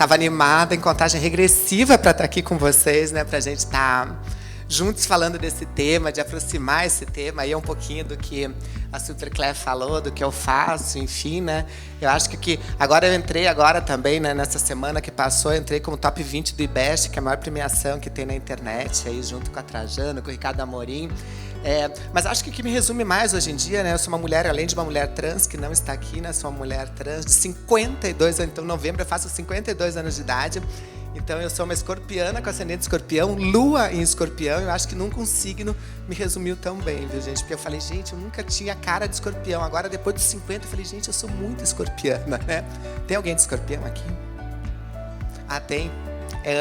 Estava animada, em contagem regressiva para estar aqui com vocês, né? Para a gente estar juntos falando desse tema, de aproximar esse tema. Aí é um pouquinho do que a Super Claire falou, do que eu faço, enfim, né? Eu acho que agora eu entrei também, né, nessa semana que passou, eu entrei como top 20 do IBEST, que é a maior premiação que tem na internet, aí junto com a Trajano, com o Ricardo Amorim. Mas acho que o que me resume mais hoje em dia, né? Eu sou uma mulher, além de uma mulher trans, que não está aqui, né? Sou uma mulher trans de 52 anos, então em novembro eu faço 52 anos de idade. Então eu sou uma escorpiana com ascendente escorpião, lua em escorpião. Eu acho que nunca um signo me resumiu tão bem, viu, gente? Porque eu falei, gente, eu nunca tinha cara de escorpião. Agora, depois dos 50, eu falei, gente, eu sou muito escorpiana, né? Tem alguém de escorpião aqui? Ah, tem?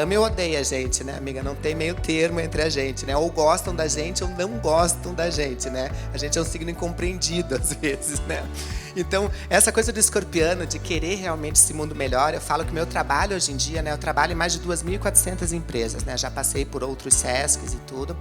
Ama ou odeia a gente, né, amiga? Não tem meio termo entre a gente, né? Ou gostam da gente ou não gostam da gente, né? A gente é um signo incompreendido, às vezes, né? Então, essa coisa do escorpiano, de querer realmente esse mundo melhor, eu falo que o meu trabalho hoje em dia, né? Eu trabalho em mais de 2.400 empresas, né? Já passei por outros SESCs e tudo.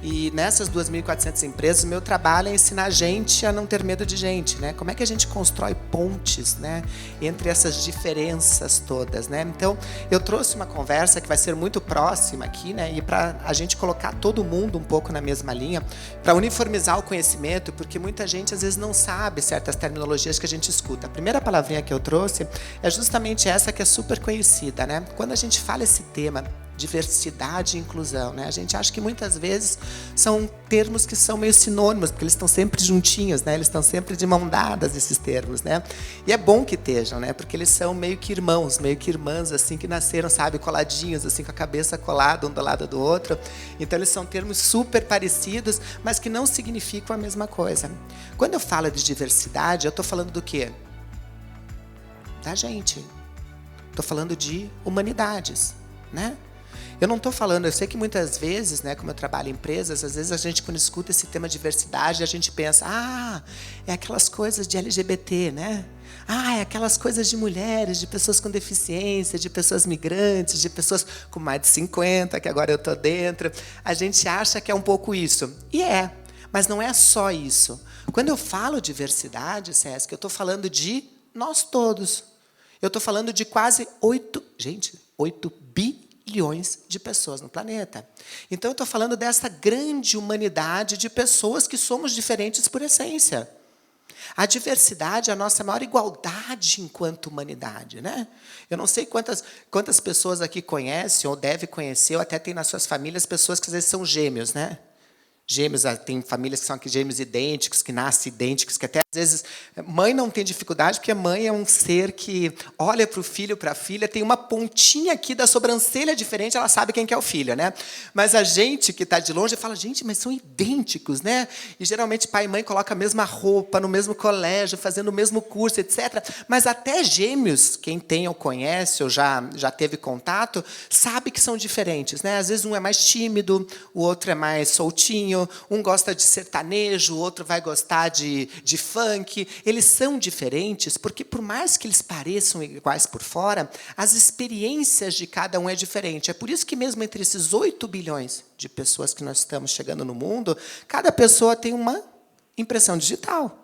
E nessas 2.400 empresas, o meu trabalho é ensinar a gente a não ter medo de gente, né? Como é que a gente constrói pontes, né? Entre essas diferenças todas, né? Então, eu trouxe uma conversa que vai ser muito próxima aqui, né? E para a gente colocar todo mundo um pouco na mesma linha, para uniformizar o conhecimento, porque muita gente às vezes não sabe certas terminologias que a gente escuta. A primeira palavrinha que eu trouxe é justamente essa que é super conhecida, né? Quando a gente fala esse tema, diversidade e inclusão, né? A gente acha que muitas vezes são termos que são meio sinônimos, porque eles estão sempre juntinhos, né? Eles estão sempre de mão dadas, esses termos, né? E é bom que estejam, né? Porque eles são meio que irmãos, meio que irmãs, assim, que nasceram, sabe, coladinhos, assim, com a cabeça colada um do lado do outro. Então, eles são termos super parecidos, mas que não significam a mesma coisa. Quando eu falo de diversidade, eu estou falando do quê? Da gente. Estou falando de humanidades, né? Eu não estou falando, eu sei que muitas vezes, né, como eu trabalho em empresas, às vezes a gente, quando escuta esse tema de diversidade, a gente pensa, é aquelas coisas de LGBT, né? É aquelas coisas de mulheres, de pessoas com deficiência, de pessoas migrantes, de pessoas com mais de 50, que agora eu estou dentro. A gente acha que é um pouco isso. E mas não é só isso. Quando eu falo diversidade, Sesc, eu estou falando de nós todos. Eu estou falando de quase 8 bilhões de pessoas no planeta. Então, eu estou falando dessa grande humanidade de pessoas que somos diferentes por essência. A diversidade é a nossa maior igualdade enquanto humanidade, né? Eu não sei quantas pessoas aqui conhecem, ou devem conhecer, ou até tem nas suas famílias pessoas que às vezes são gêmeos, né? Gêmeos, tem famílias que são aqui gêmeos idênticos, que nascem idênticos, que até às vezes mãe não tem dificuldade, porque a mãe é um ser que olha para o filho, para a filha, tem uma pontinha aqui da sobrancelha diferente, ela sabe quem que é o filho, né? Mas a gente que está de longe fala, gente, mas são idênticos, né? E geralmente pai e mãe colocam a mesma roupa, no mesmo colégio, fazendo o mesmo curso, etc. Mas até gêmeos, quem tem ou conhece, ou já teve contato, sabe que são diferentes, né? Às vezes um é mais tímido, o outro é mais soltinho, um gosta de sertanejo, o outro vai gostar de funk. Eles são diferentes porque, por mais que eles pareçam iguais por fora, as experiências de cada um é diferente. É por isso que, mesmo entre esses 8 bilhões de pessoas que nós estamos chegando no mundo, cada pessoa tem uma impressão digital.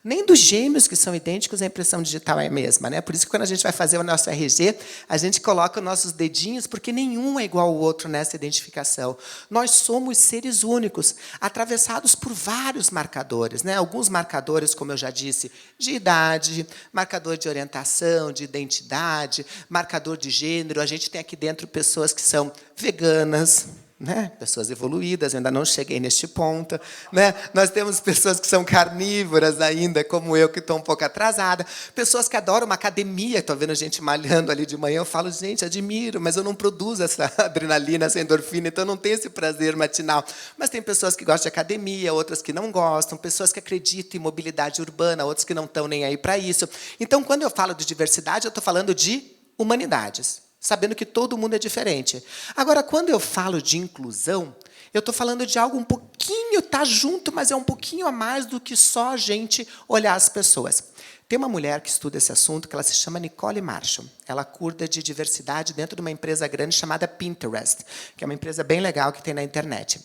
Nem dos gêmeos que são idênticos, a impressão digital é a mesma, né? Por isso que, quando a gente vai fazer o nosso RG, a gente coloca os nossos dedinhos, porque nenhum é igual ao outro nessa identificação. Nós somos seres únicos, atravessados por vários marcadores, né? Alguns marcadores, como eu já disse, de idade, marcador de orientação, de identidade, marcador de gênero. A gente tem aqui dentro pessoas que são veganas, né? Pessoas evoluídas, eu ainda não cheguei neste ponto, né? Nós temos pessoas que são carnívoras ainda, como eu, que estou um pouco atrasada. Pessoas que adoram uma academia. Estou vendo gente malhando ali de manhã. Eu falo, gente, admiro, mas eu não produzo essa adrenalina, essa endorfina, então eu não tenho esse prazer matinal. Mas tem pessoas que gostam de academia, outras que não gostam, pessoas que acreditam em mobilidade urbana, outras que não estão nem aí para isso. Então, quando eu falo de diversidade, eu estou falando de humanidades, sabendo que todo mundo é diferente. Agora, quando eu falo de inclusão, eu estou falando de algo um pouquinho, está junto, mas é um pouquinho a mais do que só a gente olhar as pessoas. Tem uma mulher que estuda esse assunto, que ela se chama Nicole Marshall. Ela cuida de diversidade dentro de uma empresa grande chamada Pinterest, que é uma empresa bem legal que tem na internet.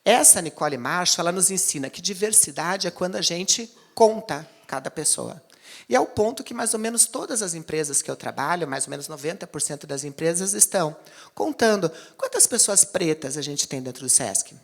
Essa Nicole Marshall, ela nos ensina que diversidade é quando a gente conta cada pessoa. E é o ponto que mais ou menos todas as empresas que eu trabalho, mais ou menos 90% das empresas estão contando. Quantas pessoas pretas a gente tem dentro do SESC?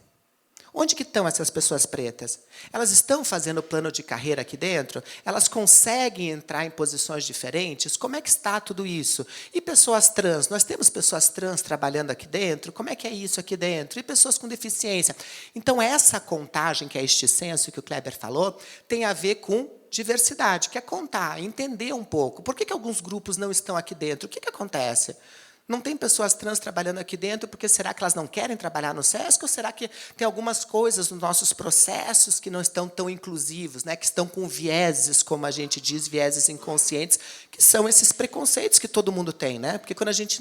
Onde que estão essas pessoas pretas? Elas estão fazendo plano de carreira aqui dentro? Elas conseguem entrar em posições diferentes? Como é que está tudo isso? E pessoas trans? Nós temos pessoas trans trabalhando aqui dentro? Como é que é isso aqui dentro? E pessoas com deficiência? Então, essa contagem, que é este censo que o Kleber falou, tem a ver com diversidade, que é contar, entender um pouco. Por que alguns grupos não estão aqui dentro? O que acontece? Não tem pessoas trans trabalhando aqui dentro, porque será que elas não querem trabalhar no SESC? Ou será que tem algumas coisas nos nossos processos que não estão tão inclusivos, né? Que estão com vieses, como a gente diz, vieses inconscientes, que são esses preconceitos que todo mundo tem, né? Porque quando a gente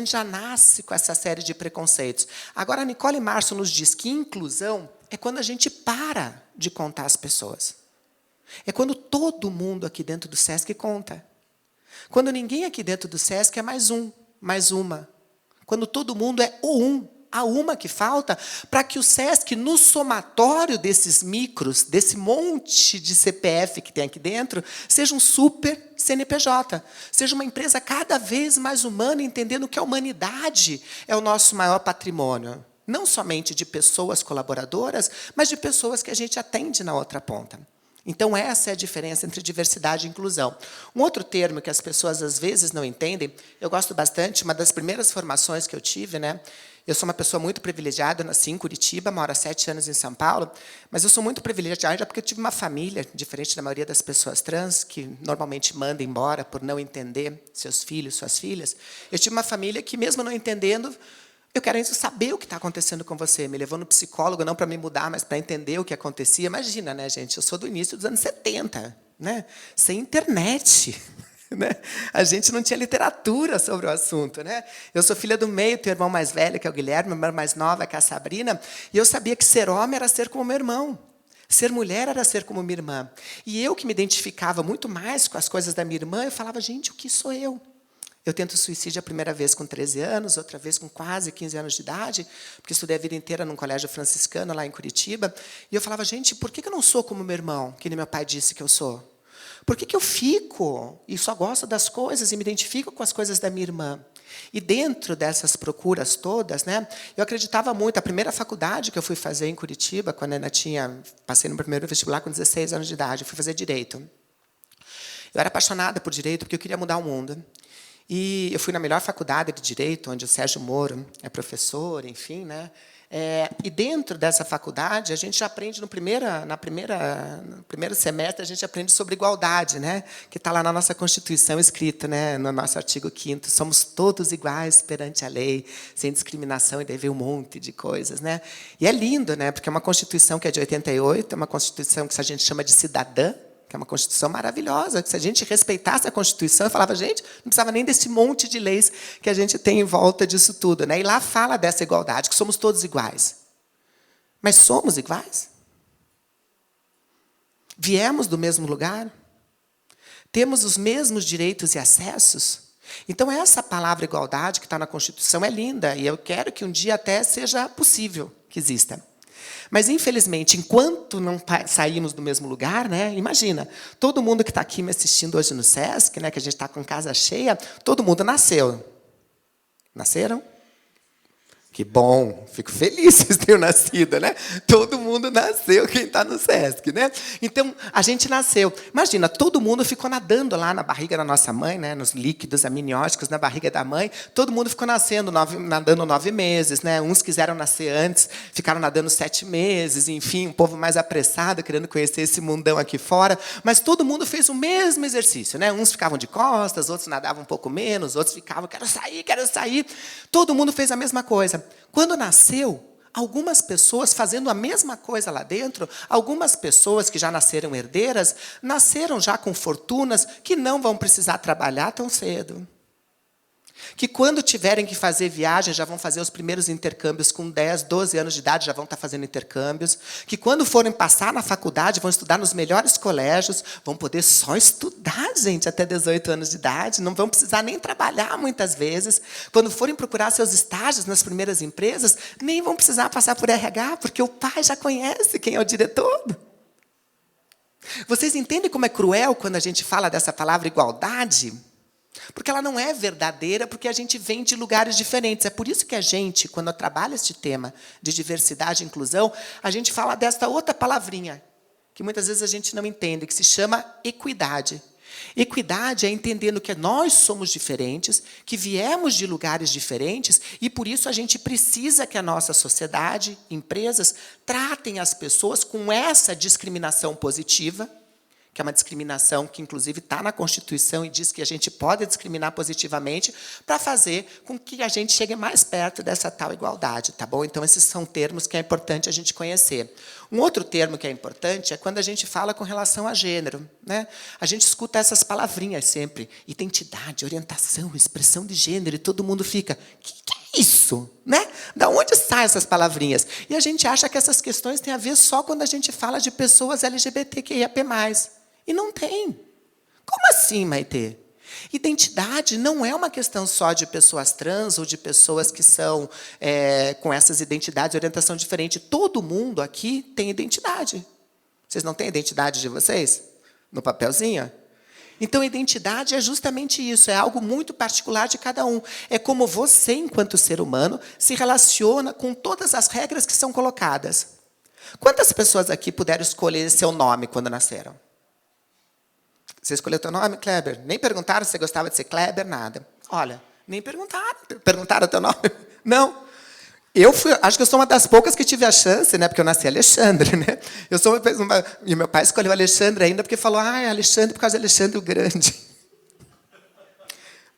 já nasce com essa série de preconceitos. Agora, a Nicole Março nos diz que inclusão é quando a gente para de contar as pessoas. É quando todo mundo aqui dentro do SESC conta. Quando ninguém aqui dentro do SESC é mais um, mais uma. Quando todo mundo é o um, a uma que falta, para que o SESC, no somatório desses micros, desse monte de CPF que tem aqui dentro, seja um super CNPJ, seja uma empresa cada vez mais humana, entendendo que a humanidade é o nosso maior patrimônio. Não somente de pessoas colaboradoras, mas de pessoas que a gente atende na outra ponta. Então, essa é a diferença entre diversidade e inclusão. Um outro termo que as pessoas, às vezes, não entendem, eu gosto bastante, uma das primeiras formações que eu tive, né? Eu sou uma pessoa muito privilegiada, eu nasci em Curitiba, moro há 7 anos em São Paulo, mas eu sou muito privilegiada porque eu tive uma família, diferente da maioria das pessoas trans, que normalmente manda embora por não entender seus filhos, suas filhas. Eu tive uma família que, mesmo não entendendo, eu quero saber o que está acontecendo com você. Me levou no psicólogo, não para me mudar, mas para entender o que acontecia. Imagina, né, gente? Eu sou do início dos anos 70, né? Sem internet. Né? A gente não tinha literatura sobre o assunto. Né? Eu sou filha do meio, tenho um irmão mais velho, que é o Guilherme, minha irmã mais nova, que é a Sabrina, e eu sabia que ser homem era ser como meu irmão. Ser mulher era ser como minha irmã. E eu, que me identificava muito mais com as coisas da minha irmã, eu falava, gente, o que sou eu? Eu tento suicídio a primeira vez com 13 anos, outra vez com quase 15 anos de idade, porque estudei a vida inteira num colégio franciscano, lá em Curitiba. E eu falava, gente, por que eu não sou como meu irmão, que nem meu pai disse que eu sou? Por que eu fico e só gosto das coisas e me identifico com as coisas da minha irmã? E dentro dessas procuras todas, né, eu acreditava muito. A primeira faculdade que eu fui fazer em Curitiba, quando eu passei no primeiro vestibular com 16 anos de idade, eu fui fazer Direito. Eu era apaixonada por Direito porque eu queria mudar o mundo. E eu fui na melhor faculdade de Direito, onde o Sérgio Moro é professor, enfim, né? E dentro dessa faculdade, a gente já aprende no primeiro semestre, a gente aprende sobre igualdade, né? Que está lá na nossa Constituição escrito, né? No nosso artigo 5º, somos todos iguais perante a lei, sem discriminação, e daí veio um monte de coisas, né? E é lindo, né? Porque é uma Constituição que é de 88, é uma Constituição que a gente chama de cidadã, que é uma Constituição maravilhosa, que se a gente respeitasse a Constituição, eu falava, gente, não precisava nem desse monte de leis que a gente tem em volta disso tudo. Né? E lá fala dessa igualdade, que somos todos iguais. Mas somos iguais? Viemos do mesmo lugar? Temos os mesmos direitos e acessos? Então, essa palavra igualdade que está na Constituição é linda, e eu quero que um dia até seja possível que exista. Mas, infelizmente, enquanto não saímos do mesmo lugar, né, imagina, todo mundo que está aqui me assistindo hoje no SESC, né, que a gente está com casa cheia, todo mundo nasceu. Nasceram? Que bom, fico feliz que vocês tenham nascido, né? Todo mundo nasceu, quem está no SESC, né? Então, a gente nasceu. Imagina, todo mundo ficou nadando lá na barriga da nossa mãe, né? Nos líquidos amnióticos na barriga da mãe. Todo mundo ficou nadando 9 meses, né? Uns quiseram nascer antes, ficaram nadando 7 meses, enfim, um povo mais apressado, querendo conhecer esse mundão aqui fora. Mas todo mundo fez o mesmo exercício, né? Uns ficavam de costas, outros nadavam um pouco menos, outros ficavam, quero sair, quero sair. Todo mundo fez a mesma coisa. Quando nasceu, algumas pessoas fazendo a mesma coisa lá dentro, algumas pessoas que já nasceram herdeiras, nasceram já com fortunas que não vão precisar trabalhar tão cedo. Que quando tiverem que fazer viagem, já vão fazer os primeiros intercâmbios com 10, 12 anos de idade, já vão estar fazendo intercâmbios. Que quando forem passar na faculdade, vão estudar nos melhores colégios, vão poder só estudar, gente, até 18 anos de idade, não vão precisar nem trabalhar muitas vezes. Quando forem procurar seus estágios nas primeiras empresas, nem vão precisar passar por RH, porque o pai já conhece quem é o diretor. Vocês entendem como é cruel quando a gente fala dessa palavra igualdade? Porque ela não é verdadeira, porque a gente vem de lugares diferentes. É por isso que a gente, quando trabalha este tema de diversidade e inclusão, a gente fala desta outra palavrinha, que muitas vezes a gente não entende, que se chama equidade. Equidade é entendendo que nós somos diferentes, que viemos de lugares diferentes, e por isso a gente precisa que a nossa sociedade, empresas, tratem as pessoas com essa discriminação positiva, que é uma discriminação que, inclusive, está na Constituição e diz que a gente pode discriminar positivamente para fazer com que a gente chegue mais perto dessa tal igualdade, tá bom? Então, esses são termos que é importante a gente conhecer. Um outro termo que é importante é quando a gente fala com relação a gênero, né? A gente escuta essas palavrinhas sempre, identidade, orientação, expressão de gênero, e todo mundo fica, que é isso? Né? Da onde saem essas palavrinhas? E a gente acha que essas questões têm a ver só quando a gente fala de pessoas LGBTQIAP+. E não tem. Como assim, Maitê? Identidade não é uma questão só de pessoas trans ou de pessoas que são com essas identidades, orientação diferente. Todo mundo aqui tem identidade. Vocês não têm a identidade de vocês? No papelzinho? Então, identidade é justamente isso, é algo muito particular de cada um. É como você, enquanto ser humano, se relaciona com todas as regras que são colocadas. Quantas pessoas aqui puderam escolher seu nome quando nasceram? Você escolheu teu nome, Kleber? Nem perguntaram se você gostava de ser Kleber, nada. Olha, nem perguntaram. Perguntaram teu nome? Não. Acho que eu sou uma das poucas que tive a chance, né? Porque eu nasci Alexandre, né? E meu pai escolheu Alexandre ainda porque falou, Alexandre por causa de Alexandre o Grande.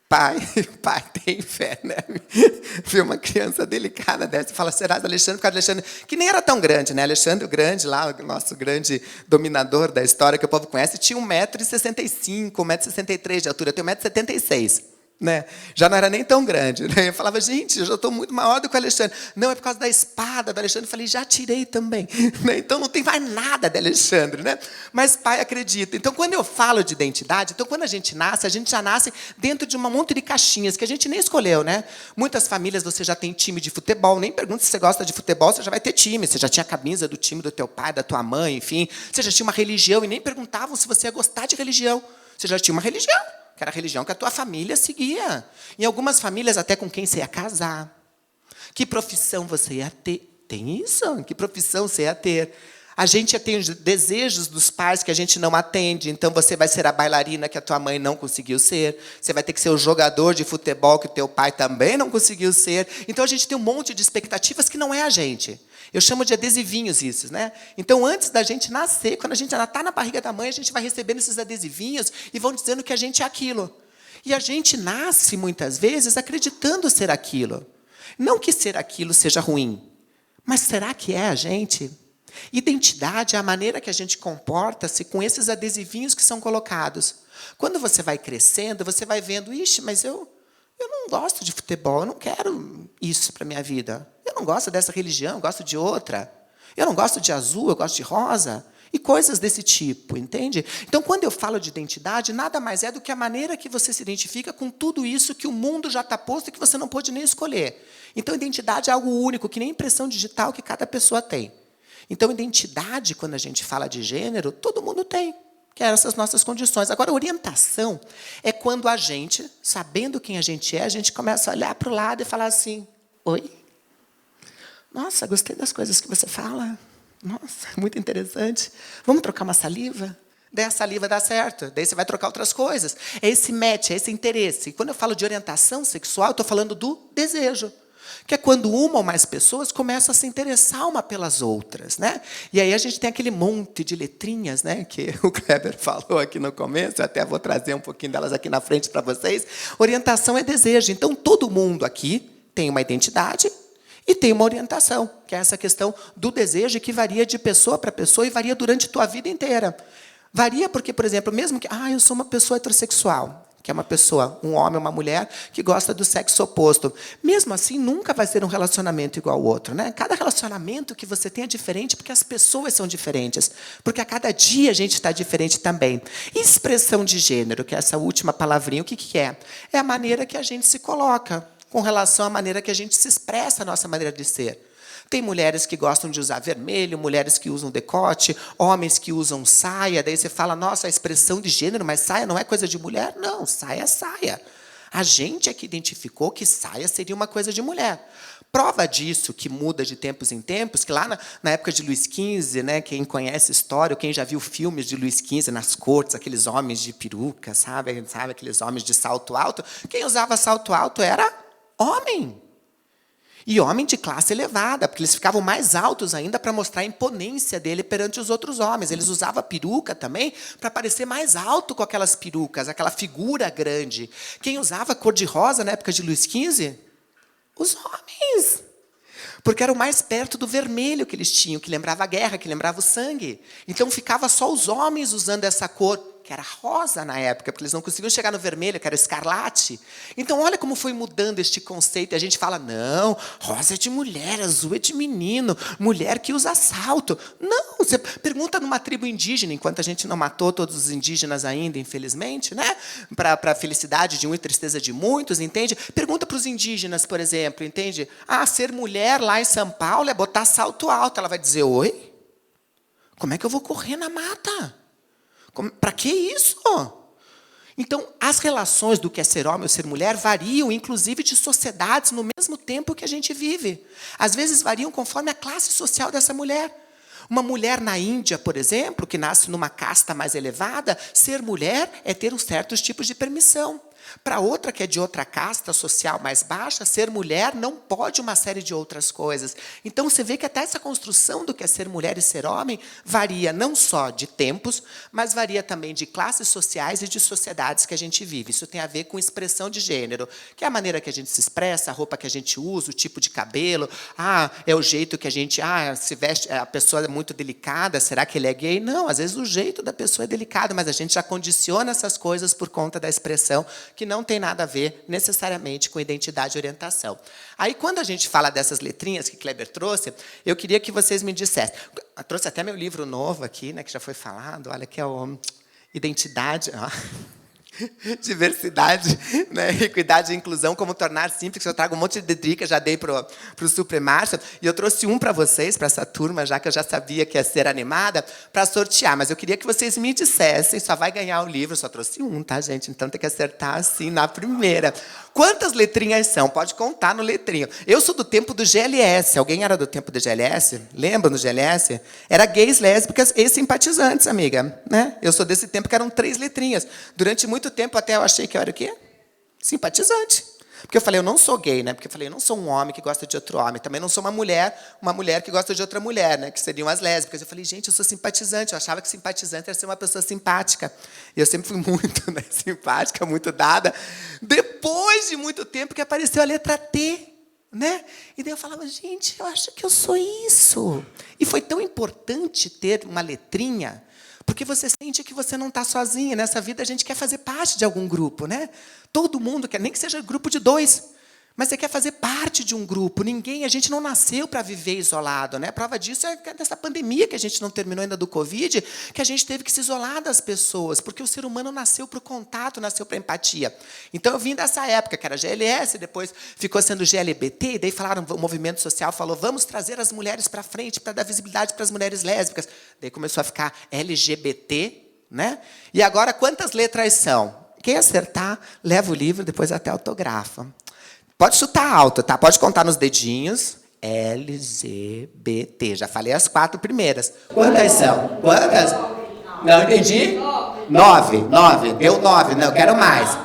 Pai, tem fé, né? Viu uma criança delicada dessa e fala, será Alexandre por causa de Alexandre, que nem era tão grande, né? Alexandre o Grande, lá, o nosso grande dominador da história que o povo conhece, tinha 1,65 m, 1,63 m de altura, eu tenho 1,76 m. Né? Já não era nem tão grande. Né? Eu falava, gente, eu já estou muito maior do que o Alexandre. Não, é por causa da espada do Alexandre. Eu falei, já tirei também. Né? Então não tem mais nada de Alexandre. Né? Mas pai acredita. Então, quando eu falo de identidade, então quando a gente já nasce dentro de um monte de caixinhas que a gente nem escolheu. Né? Muitas famílias você já tem time de futebol. Nem pergunta se você gosta de futebol, você já vai ter time. Você já tinha a camisa do time do teu pai, da tua mãe, enfim. Você já tinha uma religião e nem perguntavam se você ia gostar de religião. Você já tinha uma religião. Que era a religião que a tua família seguia. Em algumas famílias, até com quem você ia casar. Que profissão você ia ter? Tem isso? Que profissão você ia ter? A gente tem os desejos dos pais que a gente não atende. Então, você vai ser a bailarina que a tua mãe não conseguiu ser. Você vai ter que ser o jogador de futebol que o teu pai também não conseguiu ser. Então, a gente tem um monte de expectativas que não é a gente. Eu chamo de adesivinhos isso, né? Então, antes da gente nascer, quando a gente ainda está na barriga da mãe, a gente vai recebendo esses adesivinhos e vão dizendo que a gente é aquilo. E a gente nasce, muitas vezes, acreditando ser aquilo. Não que ser aquilo seja ruim, mas será que é a gente? Identidade é a maneira que a gente comporta-se com esses adesivinhos que são colocados. Quando você vai crescendo, você vai vendo, ixi, mas eu não gosto de futebol, eu não quero isso para a minha vida. Eu não gosto dessa religião, eu gosto de outra. Eu não gosto de azul, eu gosto de rosa. E coisas desse tipo, entende? Então, quando eu falo de identidade, nada mais é do que a maneira que você se identifica com tudo isso que o mundo já está posto e que você não pode nem escolher. Então, identidade é algo único, que nem impressão digital que cada pessoa tem. Então, identidade, quando a gente fala de gênero, todo mundo tem, que é essas nossas condições. Agora, orientação é quando a gente, sabendo quem a gente começa a olhar para o lado e falar assim, oi? Nossa, gostei das coisas que você fala. Nossa, muito interessante. Vamos trocar uma saliva? Daí a saliva dá certo. Daí você vai trocar outras coisas. É esse match, é esse interesse. E quando eu falo de orientação sexual, eu estou falando do desejo. Que é quando uma ou mais pessoas começam a se interessar uma pelas outras. Né? E aí a gente tem aquele monte de letrinhas, né, que o Kleber falou aqui no começo, eu até vou trazer um pouquinho delas aqui na frente para vocês. Orientação é desejo. Então, todo mundo aqui tem uma identidade e tem uma orientação, que é essa questão do desejo, que varia de pessoa para pessoa e varia durante a tua vida inteira. Varia porque, por exemplo, mesmo que eu sou uma pessoa heterossexual, que é uma pessoa, um homem ou uma mulher, que gosta do sexo oposto. Mesmo assim, nunca vai ser um relacionamento igual ao outro. Né? Cada relacionamento que você tem é diferente, porque as pessoas são diferentes. Porque a cada dia a gente está diferente também. E expressão de gênero, que é essa última palavrinha, o que é? É a maneira que a gente se coloca com relação à maneira que a gente se expressa, a nossa maneira de ser. Tem mulheres que gostam de usar vermelho, mulheres que usam decote, homens que usam saia. Daí você fala, nossa, a expressão de gênero, mas saia não é coisa de mulher? Não, saia é saia. A gente é que identificou que saia seria uma coisa de mulher. Prova disso, que muda de tempos em tempos, que lá na época de Luís XV, né, quem conhece história, quem já viu filmes de Luís XV nas cortes, aqueles homens de peruca, sabe, aqueles homens de salto alto, quem usava salto alto era homem. E homem de classe elevada, porque eles ficavam mais altos ainda para mostrar a imponência dele perante os outros homens. Eles usavam peruca também para parecer mais alto com aquelas perucas, aquela figura grande. Quem usava cor-de-rosa na época de Luís XV? Os homens. Porque era o mais perto do vermelho que eles tinham, que lembrava a guerra, que lembrava o sangue. Então ficava só os homens usando essa cor, que era rosa na época, porque eles não conseguiam chegar no vermelho, que era o escarlate. Então, olha como foi mudando este conceito. E a gente fala, não, rosa é de mulher, azul é de menino, mulher que usa salto. Não, você pergunta numa tribo indígena, enquanto a gente não matou todos os indígenas ainda, infelizmente, né? Para a felicidade de um e tristeza de muitos, entende? Pergunta para os indígenas, por exemplo, entende? Ah, ser mulher lá em São Paulo é botar salto alto. Ela vai dizer, oi? Como é que eu vou correr na mata? Para que isso? Então, as relações do que é ser homem ou ser mulher variam, inclusive, de sociedades no mesmo tempo que a gente vive. Às vezes, variam conforme a classe social dessa mulher. Uma mulher na Índia, por exemplo, que nasce numa casta mais elevada, ser mulher é ter certos tipos de permissão. Para outra que é de outra casta social mais baixa, ser mulher não pode uma série de outras coisas. Então, você vê que até essa construção do que é ser mulher e ser homem varia não só de tempos, mas varia também de classes sociais e de sociedades que a gente vive. Isso tem a ver com expressão de gênero, que é a maneira que a gente se expressa, a roupa que a gente usa, o tipo de cabelo. Ah, é o jeito que a gente se veste, a pessoa é muito delicada, será que ele é gay? Não, às vezes o jeito da pessoa é delicado, mas a gente já condiciona essas coisas por conta da expressão, que não tem nada a ver necessariamente com identidade e orientação. Aí, quando a gente fala dessas letrinhas que Kleber trouxe, eu queria que vocês me dissessem. Eu trouxe até meu livro novo aqui, né, que já foi falado. Olha, que é o Identidade... Diversidade, né? Equidade e inclusão, como tornar simples. Eu trago um monte de dicas, já dei para o Supremárcia, e eu trouxe um para vocês, para essa turma, já que eu já sabia que ia ser animada, para sortear. Mas eu queria que vocês me dissessem, só vai ganhar o livro, só trouxe um, tá, gente? Então tem que acertar assim na primeira. Quantas letrinhas são? Pode contar no letrinho. Eu sou do tempo do GLS. Alguém era do tempo do GLS? Lembra do GLS? Era gays, lésbicas e simpatizantes, amiga. Né? Eu sou desse tempo que eram 3 letrinhas. Durante muito tempo até eu achei que eu era o quê? Simpatizante. Porque eu falei, eu não sou gay, né? Porque eu falei, eu não sou um homem que gosta de outro homem. Também não sou uma mulher que gosta de outra mulher, né? Que seriam as lésbicas. Eu falei, gente, eu sou simpatizante. Eu achava que simpatizante era ser uma pessoa simpática. E eu sempre fui muito, né, simpática, muito dada. Depois de muito tempo que apareceu a letra T, né? E daí eu falava, gente, eu acho que eu sou isso. E foi tão importante ter uma letrinha, porque você sente que você não está sozinha. Nessa vida, a gente quer fazer parte de algum grupo, né? Todo mundo quer, nem que seja grupo de 2. Mas você quer fazer parte de um grupo. A gente não nasceu para viver isolado, né? A prova disso é dessa pandemia que a gente não terminou ainda do Covid, que a gente teve que se isolar das pessoas, porque o ser humano nasceu para o contato, nasceu para a empatia. Então, eu vim dessa época, que era GLS, depois ficou sendo GLBT, e daí falaram, o movimento social falou, vamos trazer as mulheres para frente, para dar visibilidade para as mulheres lésbicas. Daí começou a ficar LGBT, né? E agora, quantas letras são? Quem acertar, leva o livro, depois até autografa. Pode chutar alto, tá? Pode contar nos dedinhos. LGBT. Já falei as 4 primeiras. Quantas são? Quantas? Não entendi? 9. Deu 9. Não, eu quero mais.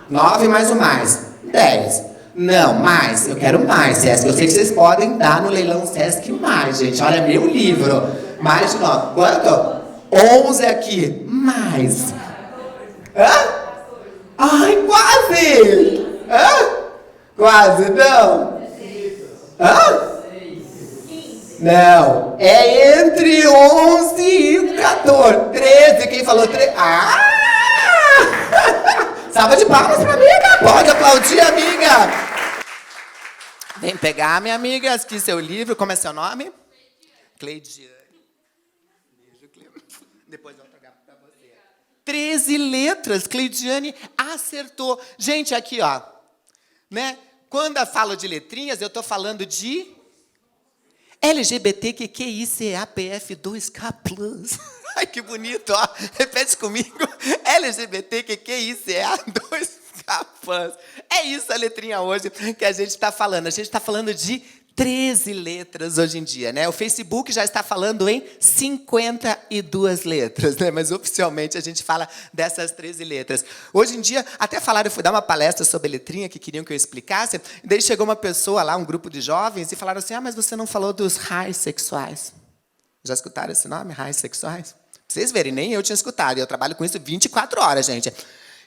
9 mais o mais. 10. Não, mais. Eu quero mais, Sesc. Eu sei que vocês podem dar no leilão Sesc mais, gente. Olha, meu livro. Mais de 9. Quanto? 11 aqui. Mais. Hã? Ai, quase! Hã? Quase, não. Hã? Não. É entre 11 e 14. 13. Quem falou 13? Ah! Salva de palmas pra amiga. Pode aplaudir, amiga. Vem pegar, minha amiga. Aqui seu livro. Como é seu nome? Cleidiane. Beijo, Cleidiane. Depois eu vou entregar pra você. 13 letras. Cleidiane acertou. Gente, aqui, ó. Né? Quando eu falo de letrinhas, eu estou falando de LGBTQICAPF2K+. Ai, que bonito, ó. Repete comigo. LGBTQICA2K+. É isso a letrinha hoje que a gente está falando. A gente está falando de 13 letras hoje em dia, né? O Facebook já está falando em 52 letras, né? Mas oficialmente a gente fala dessas 13 letras. Hoje em dia, até falaram, eu fui dar uma palestra sobre letrinha que queriam que eu explicasse, e daí chegou uma pessoa lá, um grupo de jovens, e falaram assim, mas você não falou dos raissexuais. Já escutaram esse nome, raissexuais? Pra vocês verem, nem eu tinha escutado, e eu trabalho com isso 24 horas, gente.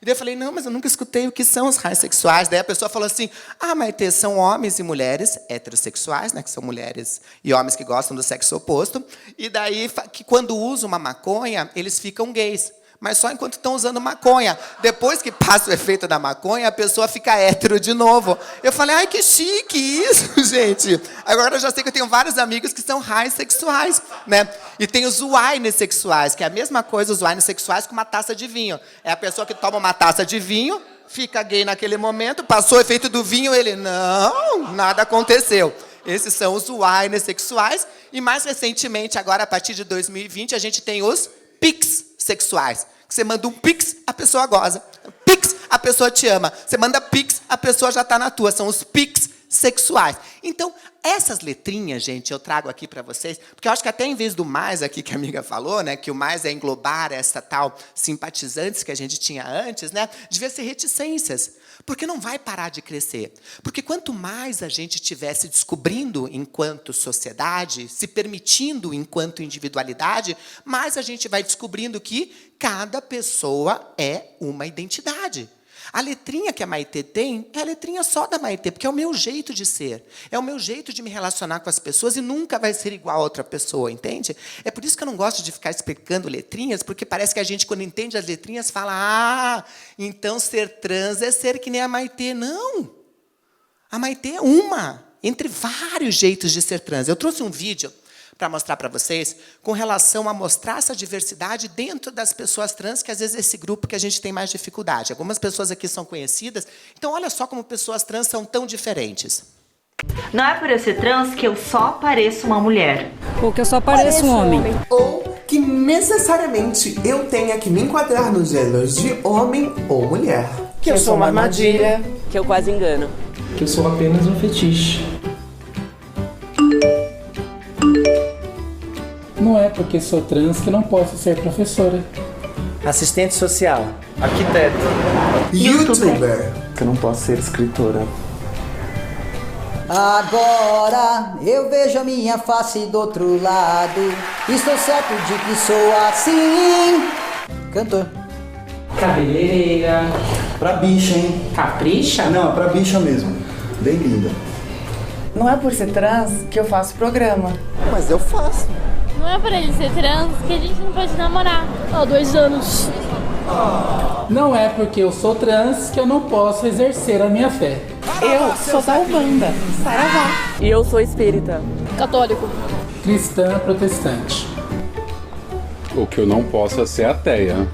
E daí eu falei, não, mas eu nunca escutei o que são os raissexuais. Daí a pessoa falou assim, Maitê, são homens e mulheres heterossexuais, né, que são mulheres e homens que gostam do sexo oposto, e daí, que quando usam uma maconha, eles ficam gays. Mas só enquanto estão usando maconha. Depois que passa o efeito da maconha, a pessoa fica hétero de novo. Eu falei, ai, que chique isso, gente. Agora eu já sei que eu tenho vários amigos que são raissexuais, né? E tem os wine-sexuais, que é a mesma coisa, os wine-sexuais com uma taça de vinho. É a pessoa que toma uma taça de vinho, fica gay naquele momento, passou o efeito do vinho, ele, não, nada aconteceu. Esses são os wine-sexuais. E mais recentemente, agora a partir de 2020, a gente tem os pix-sexuais. Você manda um pix, a pessoa goza. Pix, a pessoa te ama. Você manda pix, a pessoa já está na tua. São os pix sexuais. Então, essas letrinhas, gente, eu trago aqui para vocês, porque eu acho que até em vez do mais aqui que a amiga falou, né, que o mais é englobar essa tal simpatizantes que a gente tinha antes, né, devia ser reticências, porque não vai parar de crescer. Porque quanto mais a gente estiver se descobrindo enquanto sociedade, se permitindo enquanto individualidade, mais a gente vai descobrindo que cada pessoa é uma identidade. A letrinha que a Maitê tem é a letrinha só da Maitê, porque é o meu jeito de ser. É o meu jeito de me relacionar com as pessoas e nunca vai ser igual a outra pessoa, entende? É por isso que eu não gosto de ficar explicando letrinhas, porque parece que a gente, quando entende as letrinhas, fala, então ser trans é ser que nem a Maitê. Não! A Maitê é uma, entre vários jeitos de ser trans. Eu trouxe um vídeo para mostrar para vocês, com relação a mostrar essa diversidade dentro das pessoas trans, que às vezes é esse grupo que a gente tem mais dificuldade. Algumas pessoas aqui são conhecidas, então olha só como pessoas trans são tão diferentes. Não é por eu ser trans que eu só pareço uma mulher. Ou que eu só pareço um homem. Ou que necessariamente eu tenha que me enquadrar nos gêneros de homem ou mulher. Que eu sou uma armadilha. Que eu quase engano. Que eu sou apenas um fetiche. Não é porque sou trans que não posso ser professora. Assistente social. Arquiteto. YouTuber. Que eu não posso ser escritora. Agora eu vejo a minha face do outro lado. Estou certo de que sou assim. Cantor. Cabeleireira. Pra bicha, hein? Capricha? Não, é pra bicha mesmo. Bem linda. Não é por ser trans que eu faço programa. Mas eu faço. Não é por ele ser trans que a gente não pode namorar. 2 anos. Não é porque eu sou trans que eu não posso exercer a minha fé. Eu sou da Umbanda. Saravá. E eu sou espírita. Católico. Cristã protestante. O que eu não posso é ser ateia.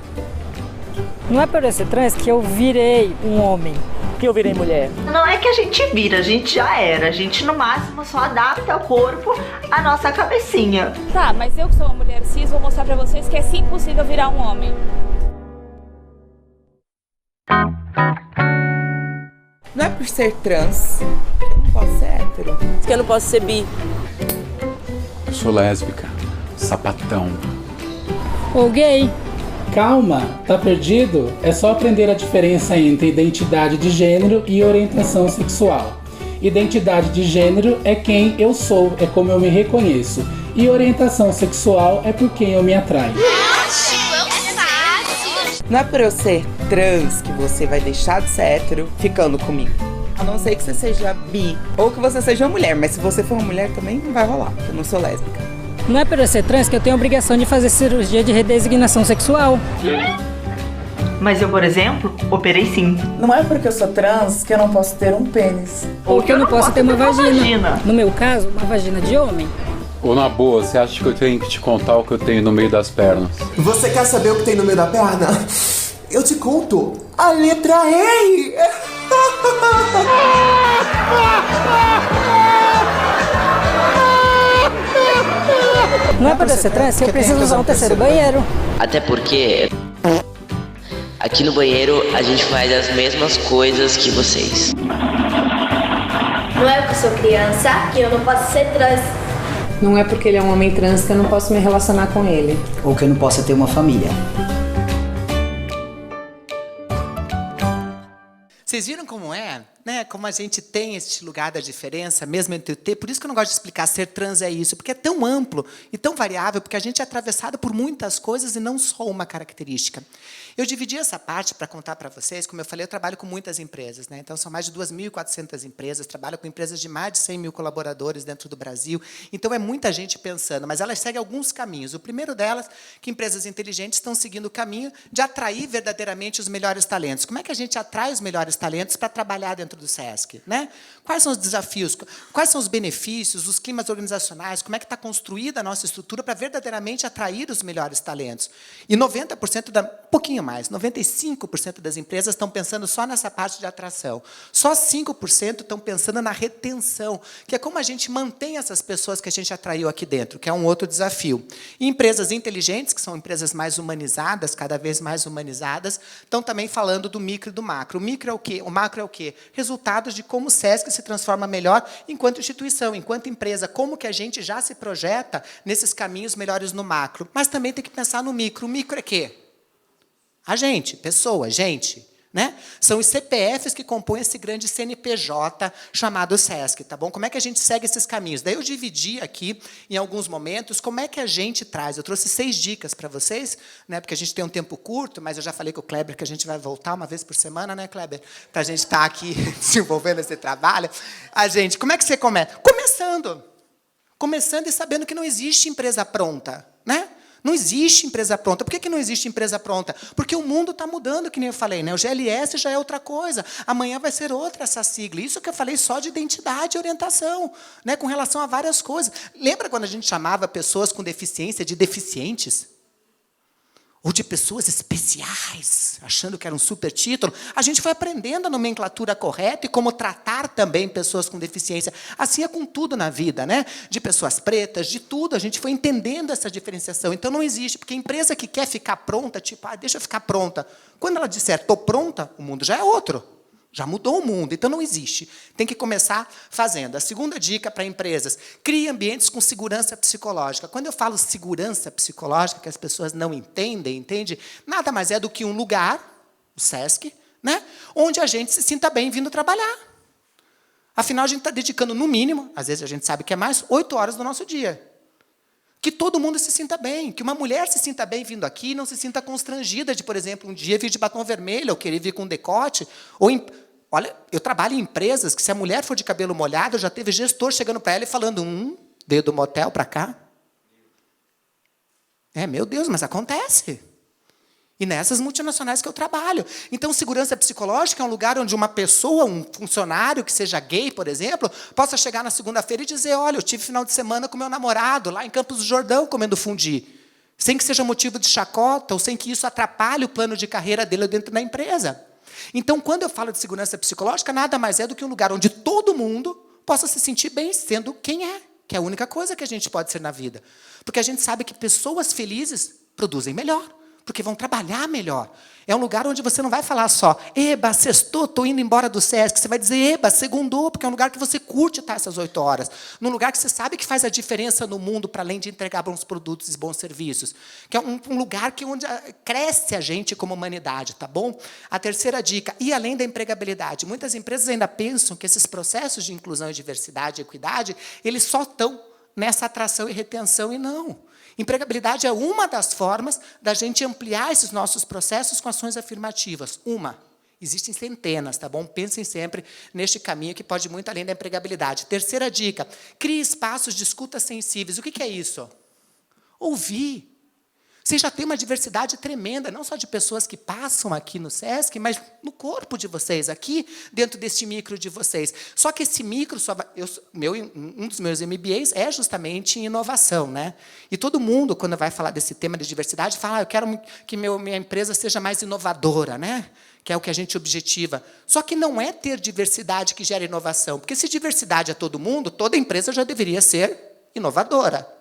Não é por eu ser trans que eu virei um homem. Que eu virei mulher. Não é que a gente vira, a gente já era. A gente, no máximo, só adapta o corpo à nossa cabecinha. Tá, mas eu que sou uma mulher cis, vou mostrar pra vocês que é sim possível virar um homem. Não é por ser trans que eu não posso ser hétero. Que eu não posso ser bi. Eu sou lésbica. Sapatão. Ou gay. Calma, tá perdido? É só aprender a diferença entre identidade de gênero e orientação sexual. Identidade de gênero é quem eu sou, é como eu me reconheço. E orientação sexual é por quem eu me atraio. Não é por eu ser trans que você vai deixar de ser hétero ficando comigo. A não ser que você seja bi ou que você seja uma mulher. Mas se você for uma mulher também não vai rolar, porque eu não sou lésbica. Não é por eu ser trans que eu tenho a obrigação de fazer cirurgia de redesignação sexual. Mas eu, por exemplo, operei sim. Não é porque eu sou trans que eu não posso ter um pênis. Ou que eu não posso ter uma vagina. No meu caso, uma vagina de homem. Ou na boa, você acha que eu tenho que te contar o que eu tenho no meio das pernas? Você quer saber o que tem no meio da perna? Eu te conto. A letra R. Não é para ser trans que eu preciso usar um terceiro banheiro. Até porque aqui no banheiro a gente faz as mesmas coisas que vocês. Não é porque eu sou criança que eu não posso ser trans. Não é porque ele é um homem trans que eu não posso me relacionar com ele. Ou que eu não possa ter uma família. Vocês viram como é? Né? Como a gente tem este lugar da diferença, mesmo entre o T. Por isso que eu não gosto de explicar ser trans é isso, porque é tão amplo e tão variável, porque a gente é atravessado por muitas coisas e não só uma característica. Eu dividi essa parte para contar para vocês, como eu falei, eu trabalho com muitas empresas, né? Então são mais de 2.400 empresas, trabalho com empresas de mais de 100 mil colaboradores dentro do Brasil, então é muita gente pensando, mas elas seguem alguns caminhos. O primeiro delas, que empresas inteligentes estão seguindo o caminho de atrair verdadeiramente os melhores talentos. Como é que a gente atrai os melhores talentos para trabalhar dentro do SESC? Né? Quais são os desafios, quais são os benefícios, os climas organizacionais, como é que está construída a nossa estrutura para verdadeiramente atrair os melhores talentos? E 90%, um pouquinho mais, 95% das empresas estão pensando só nessa parte de atração. Só 5% estão pensando na retenção, que é como a gente mantém essas pessoas que a gente atraiu aqui dentro, que é um outro desafio. E empresas inteligentes, que são empresas mais humanizadas, cada vez mais humanizadas, estão também falando do micro e do macro. O micro é o quê? O macro é o quê? Resultados de como o SESC se transforma melhor enquanto instituição, enquanto empresa, como que a gente já se projeta nesses caminhos melhores no macro. Mas também tem que pensar no micro. O micro é quê? A gente, pessoa, gente. Né? São os CPFs que compõem esse grande CNPJ chamado SESC, tá bom? Como é que a gente segue esses caminhos? Daí eu dividi aqui, em alguns momentos, como é que a gente traz. Eu trouxe 6 dicas para vocês, né? Porque a gente tem um tempo curto, mas eu já falei com o Kleber que a gente vai voltar uma vez por semana, né, Kleber? Para a gente estar aqui desenvolvendo esse trabalho. A gente, como é que você começa? Começando e sabendo que não existe empresa pronta, né? Não existe empresa pronta. Por que não existe empresa pronta? Porque o mundo está mudando, que nem eu falei, né? O GLS já é outra coisa. Amanhã vai ser outra essa sigla. Isso que eu falei só de identidade e orientação, né? Com relação a várias coisas. Lembra quando a gente chamava pessoas com deficiência de deficientes? Ou de pessoas especiais, achando que era um super título? A gente foi aprendendo a nomenclatura correta e como tratar também pessoas com deficiência. Assim é com tudo na vida, né? De pessoas pretas, de tudo. A gente foi entendendo essa diferenciação. Então, não existe. Porque a empresa que quer ficar pronta, tipo, deixa eu ficar pronta. Quando ela disser, estou pronta, o mundo já é outro. Já mudou o mundo, então não existe. Tem que começar fazendo. A segunda dica para empresas, crie ambientes com segurança psicológica. Quando eu falo segurança psicológica, que as pessoas não entendem, entende? Nada mais é do que um lugar, o SESC, né? Onde a gente se sinta bem vindo trabalhar. Afinal, a gente está dedicando, no mínimo, às vezes a gente sabe que é mais, 8 horas do nosso dia. Que todo mundo se sinta bem, que uma mulher se sinta bem vindo aqui e não se sinta constrangida de, por exemplo, um dia vir de batom vermelho, ou querer vir com decote. Olha, eu trabalho em empresas que, se a mulher for de cabelo molhado, já teve gestor chegando para ela e falando, veio do motel para cá. Meu Deus, mas acontece. E nessas multinacionais que eu trabalho. Então, segurança psicológica é um lugar onde uma pessoa, um funcionário que seja gay, por exemplo, possa chegar na segunda-feira e dizer, olha, eu tive final de semana com meu namorado, lá em Campos do Jordão, comendo fundi. Sem que seja motivo de chacota, ou sem que isso atrapalhe o plano de carreira dele dentro da empresa. Então, quando eu falo de segurança psicológica, nada mais é do que um lugar onde todo mundo possa se sentir bem sendo quem é, que é a única coisa que a gente pode ser na vida. Porque a gente sabe que pessoas felizes produzem melhor. Porque vão trabalhar melhor. É um lugar onde você não vai falar só, eba, sextou, estou indo embora do SESC. Você vai dizer, eba, segundou, porque é um lugar que você curte estar essas 8 horas. Num lugar que você sabe que faz a diferença no mundo, para além de entregar bons produtos e bons serviços. Que é um lugar onde cresce a gente como humanidade, tá bom? A terceira dica, e além da empregabilidade. Muitas empresas ainda pensam que esses processos de inclusão e diversidade e equidade, eles só estão nessa atração e retenção, e não. Empregabilidade é uma das formas da gente ampliar esses nossos processos com ações afirmativas. Existem centenas, tá bom? Pensem sempre neste caminho que pode ir muito além da empregabilidade. Terceira dica, crie espaços de escuta sensíveis. O que é isso? Ouvir. Vocês já têm uma diversidade tremenda, não só de pessoas que passam aqui no SESC, mas no corpo de vocês, aqui dentro deste micro de vocês. Só que esse micro, um dos meus MBAs é justamente em inovação, né? E todo mundo, quando vai falar desse tema de diversidade, fala, eu quero que minha empresa seja mais inovadora, né? Que é o que a gente objetiva. Só que não é ter diversidade que gera inovação, porque se diversidade é todo mundo, toda empresa já deveria ser inovadora.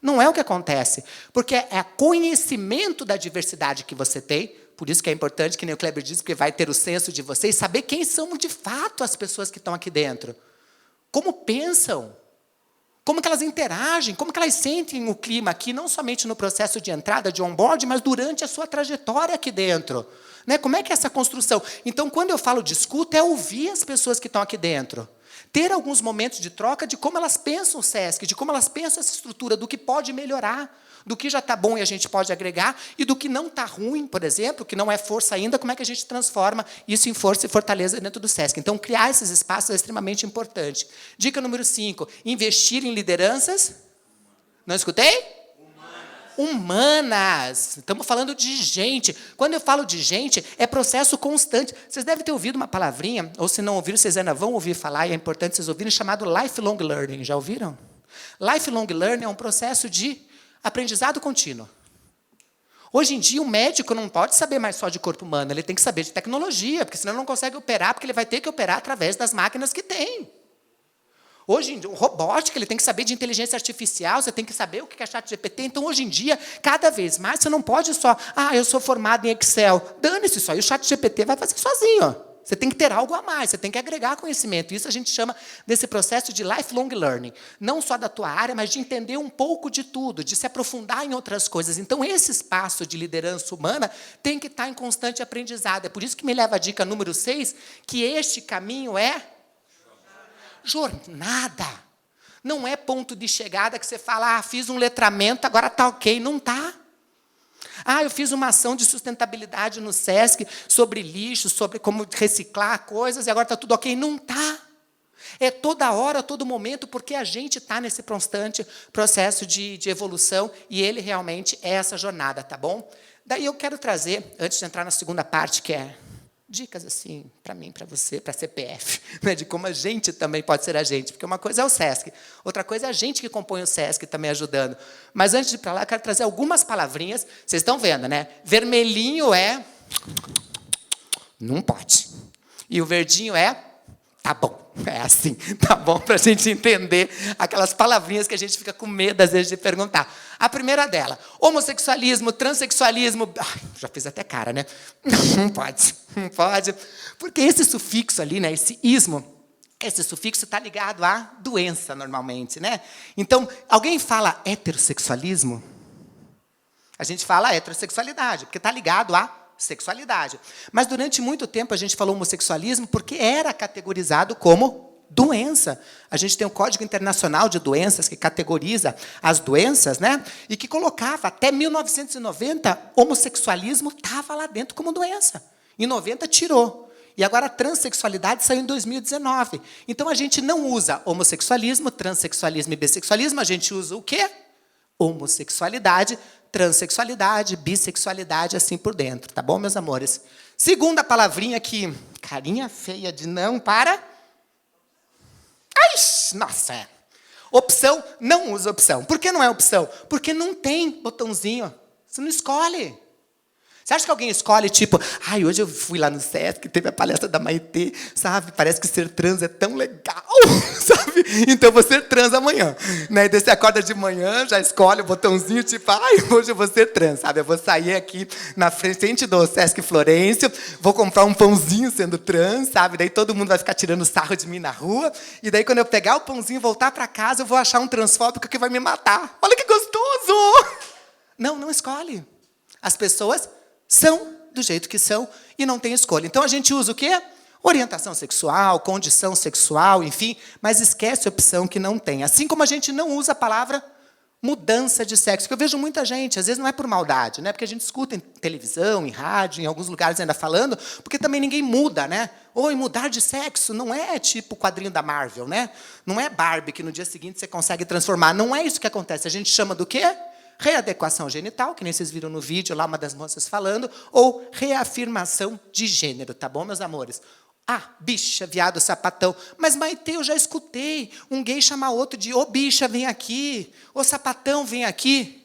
Não é o que acontece. Porque é conhecimento da diversidade que você tem. Por isso que é importante, que nem o Kleber disse, porque vai ter o senso de vocês, saber quem são de fato as pessoas que estão aqui dentro. Como pensam. Como que elas interagem, como que elas sentem o clima aqui, não somente no processo de entrada, de onboard, mas durante a sua trajetória aqui dentro. Né? Como é que é essa construção? Então, quando eu falo de escuta, é ouvir as pessoas que estão aqui dentro. Ter alguns momentos de troca de como elas pensam o SESC, de como elas pensam essa estrutura, do que pode melhorar, do que já está bom e a gente pode agregar, e do que não está ruim, por exemplo, que não é força ainda, como é que a gente transforma isso em força e fortaleza dentro do SESC. Então, criar esses espaços é extremamente importante. Dica número 5, investir em lideranças. Não escutei? Humanas. Estamos falando de gente. Quando eu falo de gente, é processo constante. Vocês devem ter ouvido uma palavrinha, ou se não ouviram, vocês ainda vão ouvir falar, e é importante vocês ouvirem, chamado lifelong learning. Já ouviram? Lifelong learning é um processo de aprendizado contínuo. Hoje em dia, o médico não pode saber mais só de corpo humano, ele tem que saber de tecnologia, porque senão ele não consegue operar, porque ele vai ter que operar através das máquinas que tem. Hoje em dia, robótica, ele tem que saber de inteligência artificial, você tem que saber o que é ChatGPT. Então, hoje em dia, cada vez mais, você não pode só, eu sou formado em Excel. Dane-se só, e o ChatGPT vai fazer sozinho. Você tem que ter algo a mais, você tem que agregar conhecimento. Isso a gente chama desse processo de lifelong learning. Não só da tua área, mas de entender um pouco de tudo, de se aprofundar em outras coisas. Então, esse espaço de liderança humana tem que estar em constante aprendizado. É por isso que me leva a dica número 6, que este caminho é jornada. Não é ponto de chegada que você fala, fiz um letramento, agora está ok. Não está. Eu fiz uma ação de sustentabilidade no SESC sobre lixo, sobre como reciclar coisas, e agora está tudo ok. Não está. É toda hora, todo momento, porque a gente está nesse constante processo de evolução, e ele realmente é essa jornada, tá bom? Daí eu quero trazer, antes de entrar na segunda parte, que é dicas assim, para mim, para você, para a CPF, né, de como a gente também pode ser a gente, porque uma coisa é o SESC, outra coisa é a gente que compõe o SESC também ajudando. Mas antes de ir para lá, eu quero trazer algumas palavrinhas, vocês estão vendo, né? Vermelhinho é não pode. E o verdinho é tá bom. É assim, tá bom, para a gente entender aquelas palavrinhas que a gente fica com medo, às vezes, de perguntar. A primeira dela, homossexualismo, transexualismo... já fiz até cara, né? Não pode, não pode. Porque esse sufixo ali, né, esse ismo, esse sufixo está ligado à doença, normalmente, né? Então, alguém fala heterossexualismo? A gente fala heterossexualidade, porque está ligado à sexualidade. Mas durante muito tempo a gente falou homossexualismo porque era categorizado como doença. A gente tem um Código Internacional de Doenças que categoriza as doenças, né? E que colocava, até 1990, homossexualismo estava lá dentro como doença. Em 90 tirou. E agora a transexualidade saiu em 2019. Então a gente não usa homossexualismo, transexualismo e bissexualismo, a gente usa o quê? Homossexualidade, transexualidade, bissexualidade, assim por dentro, tá bom, meus amores? Segunda palavrinha que, carinha feia de não para... Ai, nossa! Opção, não usa opção. Por que não é opção? Porque não tem botãozinho. Você não escolhe. Você acha que alguém escolhe, tipo, hoje eu fui lá no SESC, teve a palestra da Maitê, sabe? Parece que ser trans é tão legal, sabe? Então, eu vou ser trans amanhã. Né? E daí você acorda de manhã, já escolhe o botãozinho, tipo, hoje eu vou ser trans, sabe? Eu vou sair aqui na frente do SESC Florencio, vou comprar um pãozinho sendo trans, sabe? Daí todo mundo vai ficar tirando sarro de mim na rua, e daí quando eu pegar o pãozinho e voltar para casa, eu vou achar um transfóbico que vai me matar. Olha que gostoso! Não escolhe. As pessoas são do jeito que são e não tem escolha. Então, a gente usa o quê? Orientação sexual, condição sexual, enfim, mas esquece a opção que não tem. Assim como a gente não usa a palavra mudança de sexo, que eu vejo muita gente, às vezes não é por maldade, né? Porque a gente escuta em televisão, em rádio, em alguns lugares ainda falando, porque também ninguém muda, né? Mudar de sexo não é tipo o quadrinho da Marvel, né? Não é Barbie que no dia seguinte você consegue transformar. Não é isso que acontece. A gente chama do quê? Readequação genital, que nem vocês viram no vídeo, lá uma das moças falando, ou reafirmação de gênero, tá bom, meus amores? Bicha, viado, sapatão. Mas, Maitê, eu já escutei um gay chamar outro de bicha, vem aqui, sapatão, vem aqui.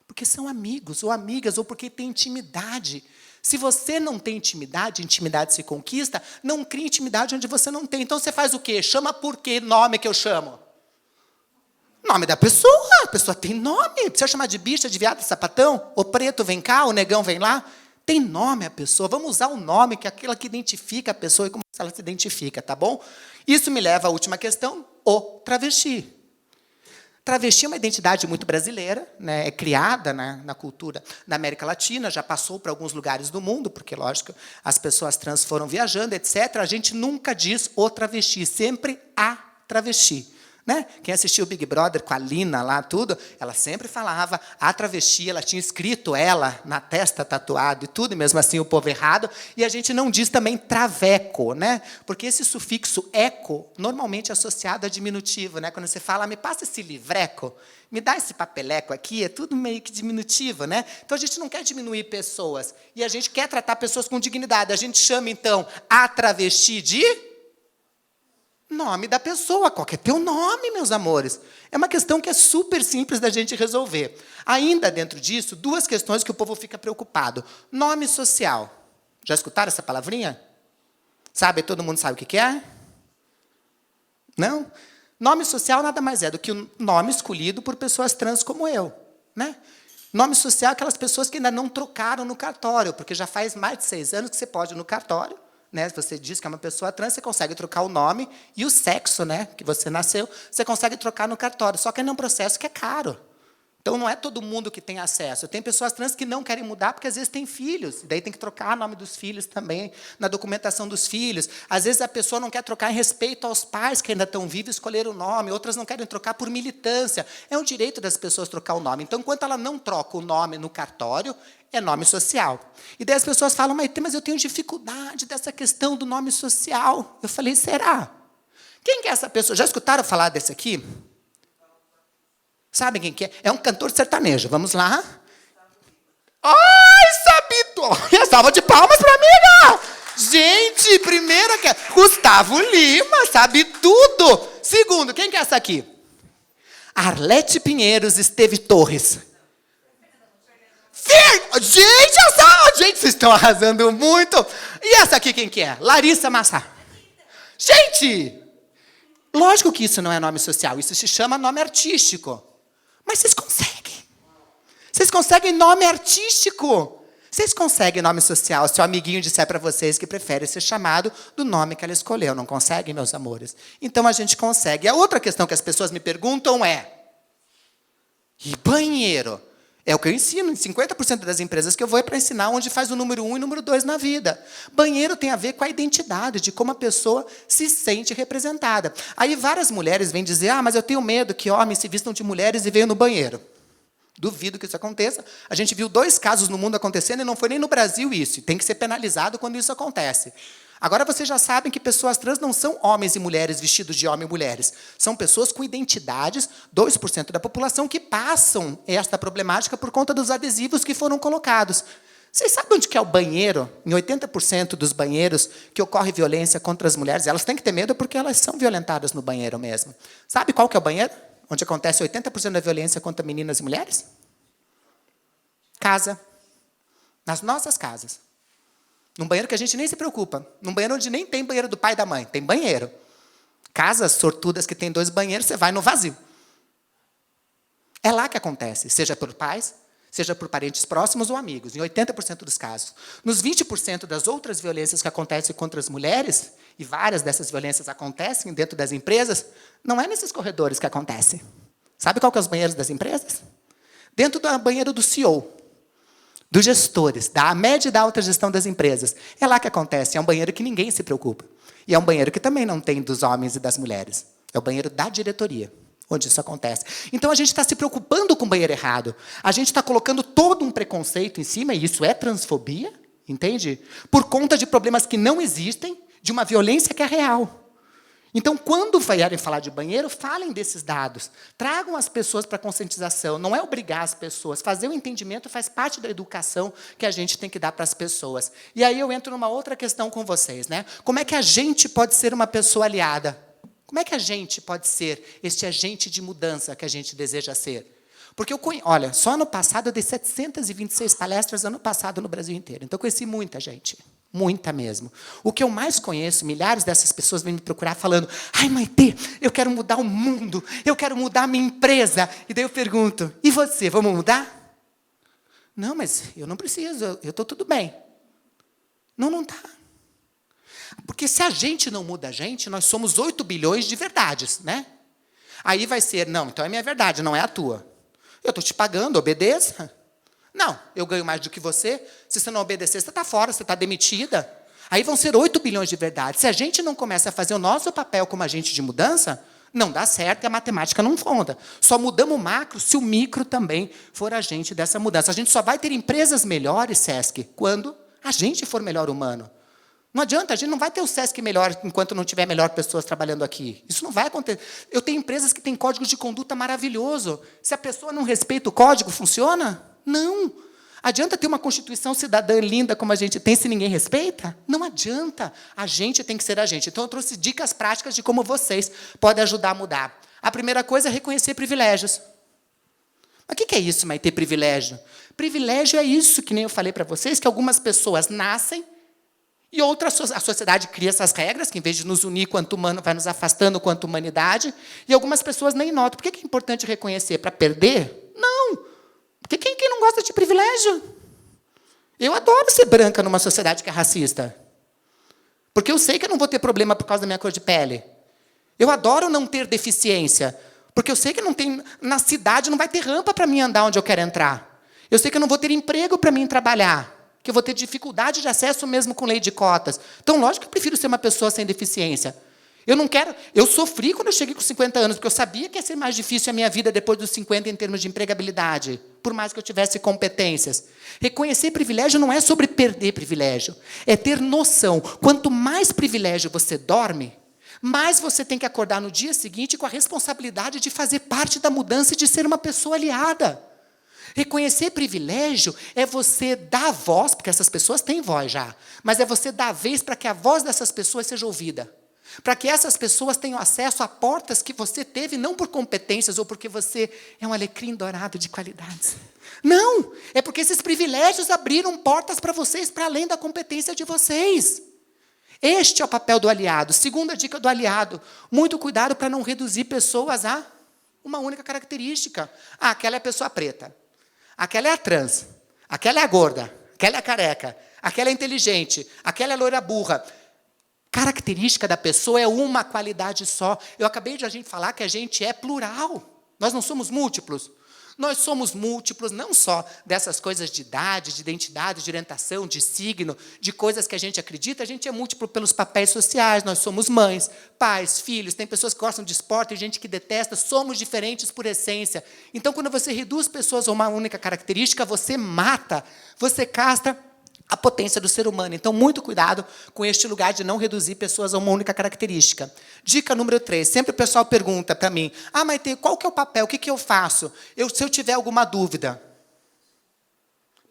Porque são amigos ou amigas, ou porque tem intimidade. Se você não tem intimidade, intimidade se conquista, não crie intimidade onde você não tem. Então, você faz o quê? Chama por que nome que eu chamo? Nome da pessoa. A pessoa tem nome. Precisa chamar de bicha, de viado, de sapatão? O preto vem cá, o negão vem lá. Tem nome a pessoa. Vamos usar o nome, que é aquilo que identifica a pessoa e como ela se identifica, tá bom? Isso me leva à última questão, o travesti. Travesti é uma identidade muito brasileira, né? É criada na cultura da América Latina, já passou para alguns lugares do mundo, porque, lógico, as pessoas trans foram viajando, etc. A gente nunca diz o travesti, sempre a travesti. Né? Quem assistiu o Big Brother com a Lina lá, tudo, ela sempre falava a travesti, ela tinha escrito ela na testa, tatuado e tudo, e mesmo assim o povo errado. E a gente não diz também traveco, né? Porque esse sufixo eco normalmente é associado a diminutivo, né? Quando você fala, me passa esse livreco, me dá esse papeleco aqui, é tudo meio que diminutivo, né? Então a gente não quer diminuir pessoas e a gente quer tratar pessoas com dignidade. A gente chama então a travesti de nome da pessoa. Qual que é teu nome, meus amores? É uma questão que é super simples da gente resolver. Ainda dentro disso, duas questões que o povo fica preocupado. Nome social. Já escutaram essa palavrinha? Sabe, todo mundo sabe o que é? Não? Nome social nada mais é do que um nome escolhido por pessoas trans como eu. Né? Nome social é aquelas pessoas que ainda não trocaram no cartório, porque já faz mais de 6 anos que você pode ir no cartório. Né? Você diz que é uma pessoa trans, você consegue trocar o nome e o sexo, né, que você nasceu, você consegue trocar no cartório. Só que é um processo que é caro. Então, não é todo mundo que tem acesso. Tem pessoas trans que não querem mudar porque, às vezes, têm filhos. E daí tem que trocar o nome dos filhos também, na documentação dos filhos. Às vezes, a pessoa não quer trocar em respeito aos pais que ainda estão vivos, escolher o nome. Outras não querem trocar por militância. É um direito das pessoas trocar o nome. Então, enquanto ela não troca o nome no cartório, é nome social. E daí as pessoas falam, mas eu tenho dificuldade dessa questão do nome social. Eu falei, será? Quem que é essa pessoa? Já escutaram falar desse aqui? Sabem quem que é? É um cantor sertanejo. Vamos lá. Ai, sabido! Salva de palmas para mim, amiga! Gente, primeiro que é Gustavo Lima, sabe tudo. Segundo, quem que é essa aqui? Arlete Pinheiros, Esteve Torres. Gente, vocês estão arrasando muito. E essa aqui quem que é? Larissa Massá. Gente, lógico que isso não é nome social, isso se chama nome artístico. Mas vocês conseguem. Vocês conseguem nome artístico. Vocês conseguem nome social. Se o amiguinho disser para vocês que prefere ser chamado do nome que ela escolheu. Não conseguem, meus amores? Então a gente consegue. A outra questão que as pessoas me perguntam é: e banheiro? É o que eu ensino. Em 50% das empresas que eu vou é para ensinar onde faz o número 1 e o número 2 na vida. Banheiro tem a ver com a identidade, de como a pessoa se sente representada. Aí várias mulheres vêm dizer, mas eu tenho medo que homens se vistam de mulheres e venham no banheiro. Duvido que isso aconteça. A gente viu 2 casos no mundo acontecendo e não foi nem no Brasil isso. Tem que ser penalizado quando isso acontece. Agora vocês já sabem que pessoas trans não são homens e mulheres vestidos de homem e mulheres. São pessoas com identidades, 2% da população, que passam esta problemática por conta dos adesivos que foram colocados. Vocês sabem onde que é o banheiro? Em 80% dos banheiros que ocorre violência contra as mulheres, elas têm que ter medo porque elas são violentadas no banheiro mesmo. Sabe qual que é o banheiro? Onde acontece 80% da violência contra meninas e mulheres? Casa. Nas nossas casas. Num banheiro que a gente nem se preocupa. Num banheiro onde nem tem banheiro do pai e da mãe. Tem banheiro. Casas sortudas que tem 2 banheiros, você vai no vazio. É lá que acontece. Seja por pais, seja por parentes próximos ou amigos. Em 80% dos casos. Nos 20% das outras violências que acontecem contra as mulheres, e várias dessas violências acontecem dentro das empresas, não é nesses corredores que acontece. Sabe qual que é os banheiros das empresas? Dentro do banheiro do CEO. Dos gestores, da média e da alta gestão das empresas. É lá que acontece, é um banheiro que ninguém se preocupa. E é um banheiro que também não tem dos homens e das mulheres. É o banheiro da diretoria, onde isso acontece. Então, a gente está se preocupando com o banheiro errado. A gente está colocando todo um preconceito em cima, e isso é transfobia, entende? Por conta de problemas que não existem, de uma violência que é real. Então, quando vierem falar de banheiro, falem desses dados. Tragam as pessoas para a conscientização. Não é obrigar as pessoas. Fazer o entendimento faz parte da educação que a gente tem que dar para as pessoas. E aí eu entro numa outra questão com vocês. Né? Como é que a gente pode ser uma pessoa aliada? Como é que a gente pode ser este agente de mudança que a gente deseja ser? Porque olha, só ano passado eu dei 726 palestras ano passado no Brasil inteiro. Então eu conheci muita gente. Muita mesmo. O que eu mais conheço, milhares dessas pessoas vêm me procurar falando: ai, Maitê, eu quero mudar o mundo, eu quero mudar a minha empresa. E daí eu pergunto: e você, vamos mudar? Não, mas eu não preciso, eu estou tudo bem. Não está. Porque se a gente não muda a gente, nós somos 8 bilhões de verdades, né? Aí vai ser: não, então é minha verdade, não é a tua. Eu estou te pagando, obedeça. Não, eu ganho mais do que você. Se você não obedecer, você está fora, você está demitida. Aí vão ser 8 bilhões de verdades. Se a gente não começa a fazer o nosso papel como agente de mudança, não dá certo e a matemática não conta. Só mudamos o macro se o micro também for agente dessa mudança. A gente só vai ter empresas melhores, Sesc, quando a gente for melhor humano. Não adianta, a gente não vai ter o Sesc melhor enquanto não tiver melhor pessoas trabalhando aqui. Isso não vai acontecer. Eu tenho empresas que têm códigos de conduta maravilhoso. Se a pessoa não respeita o código, funciona? Não. Adianta ter uma Constituição cidadã linda como a gente tem se ninguém respeita? Não adianta. A gente tem que ser a gente. Então, eu trouxe dicas práticas de como vocês podem ajudar a mudar. A primeira coisa é reconhecer privilégios. Mas o que é isso, Maitê, privilégio? Privilégio é isso, que nem eu falei para vocês, que algumas pessoas nascem e a sociedade cria essas regras, que em vez de nos unir quanto humano, vai nos afastando quanto humanidade, e algumas pessoas nem notam. Por que é importante reconhecer? Para perder? Não. Porque quem não gosta de privilégio? Eu adoro ser branca numa sociedade que é racista. Porque eu sei que eu não vou ter problema por causa da minha cor de pele. Eu adoro não ter deficiência. Porque eu sei que não tem, na cidade não vai ter rampa para mim andar onde eu quero entrar. Eu sei que eu não vou ter emprego para mim trabalhar. Que eu vou ter dificuldade de acesso mesmo com lei de cotas. Então, lógico que eu prefiro ser uma pessoa sem deficiência. Eu sofri quando eu cheguei com 50 anos, porque eu sabia que ia ser mais difícil a minha vida depois dos 50 em termos de empregabilidade, por mais que eu tivesse competências. Reconhecer privilégio não é sobre perder privilégio, é ter noção. Quanto mais privilégio você dorme, mais você tem que acordar no dia seguinte com a responsabilidade de fazer parte da mudança e de ser uma pessoa aliada. Reconhecer privilégio é você dar voz, porque essas pessoas têm voz já, mas é você dar vez para que a voz dessas pessoas seja ouvida. Para que essas pessoas tenham acesso a portas que você teve, não por competências ou porque você é um alecrim dourado de qualidades. Não! É porque esses privilégios abriram portas para vocês, para além da competência de vocês. Este é o papel do aliado. Segunda dica do aliado: muito cuidado para não reduzir pessoas a uma única característica. Aquela é a pessoa preta. Aquela é a trans. Aquela é a gorda. Aquela é a careca. Aquela é inteligente. Aquela é a loira burra. Característica da pessoa é uma qualidade só. Eu acabei de a gente falar que a gente é plural. Nós não somos múltiplos. Nós somos múltiplos não só dessas coisas de idade, de identidade, de orientação, de signo, de coisas que a gente acredita. A gente é múltiplo pelos papéis sociais. Nós somos mães, pais, filhos. Tem pessoas que gostam de esporte, tem gente que detesta. Somos diferentes por essência. Então, quando você reduz pessoas a uma única característica, você mata, você castra a potência do ser humano. Então, muito cuidado com este lugar de não reduzir pessoas a uma única característica. Dica número 3. Sempre o pessoal pergunta para mim: Maitê, qual que é o papel? O que eu faço? Se eu tiver alguma dúvida.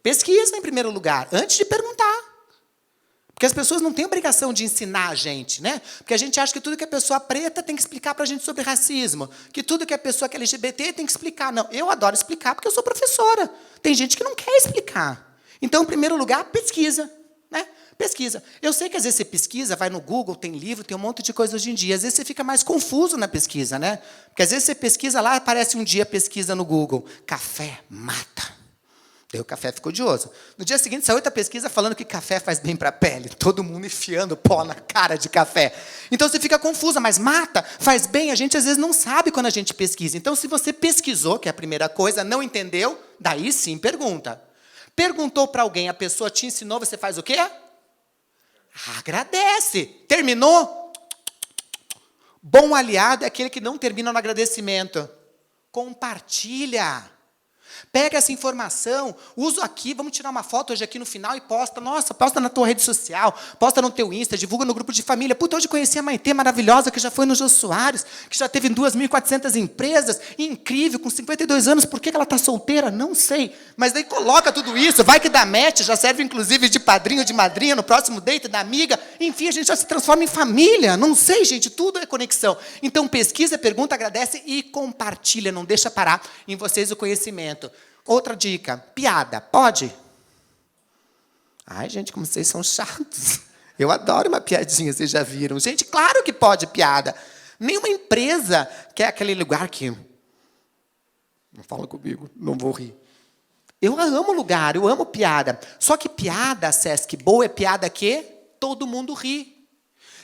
Pesquisa em primeiro lugar, antes de perguntar. Porque as pessoas não têm obrigação de ensinar a gente, né? Porque a gente acha que tudo que é pessoa preta tem que explicar para a gente sobre racismo. Que tudo que é pessoa que é LGBT tem que explicar. Não, eu adoro explicar porque eu sou professora. Tem gente que não quer explicar. Então, em primeiro lugar, pesquisa. Né? Pesquisa. Eu sei que às vezes você pesquisa, vai no Google, tem livro, tem um monte de coisa hoje em dia. Às vezes você fica mais confuso na pesquisa, né? Porque às vezes você pesquisa lá, aparece um dia pesquisa no Google: café mata. Daí o café ficou odioso. No dia seguinte, saiu outra pesquisa falando que café faz bem para a pele. Todo mundo enfiando pó na cara de café. Então você fica confusa, mas mata, faz bem. A gente às vezes não sabe quando a gente pesquisa. Então, se você pesquisou, que é a primeira coisa, não entendeu, daí sim pergunta. Perguntou para alguém, a pessoa te ensinou, você faz o quê? Agradece. Terminou? Bom aliado é aquele que não termina no agradecimento. Compartilha. Pega essa informação, usa aqui, vamos tirar uma foto hoje aqui no final e posta. Nossa, posta na tua rede social, posta no teu Insta, divulga no grupo de família. Puta, hoje conheci a Maitê maravilhosa, que já foi no Jô Soares, que já teve 2.400 empresas, incrível, com 52 anos. Por que ela está solteira? Não sei. Mas daí coloca tudo isso, vai que dá match, já serve inclusive de padrinho, de madrinha, no próximo date da amiga. Enfim, a gente já se transforma em família. Não sei, gente, tudo é conexão. Então pesquisa, pergunta, agradece e compartilha. Não deixa parar em vocês o conhecimento. Outra dica: piada. Pode? Ai, gente, como vocês são chatos. Eu adoro uma piadinha, vocês já viram. Gente, claro que pode piada. Nenhuma empresa quer aquele lugar que... Não fala comigo, não vou rir. Eu amo lugar, eu amo piada. Só que piada, Sesc, boa é piada que todo mundo ri.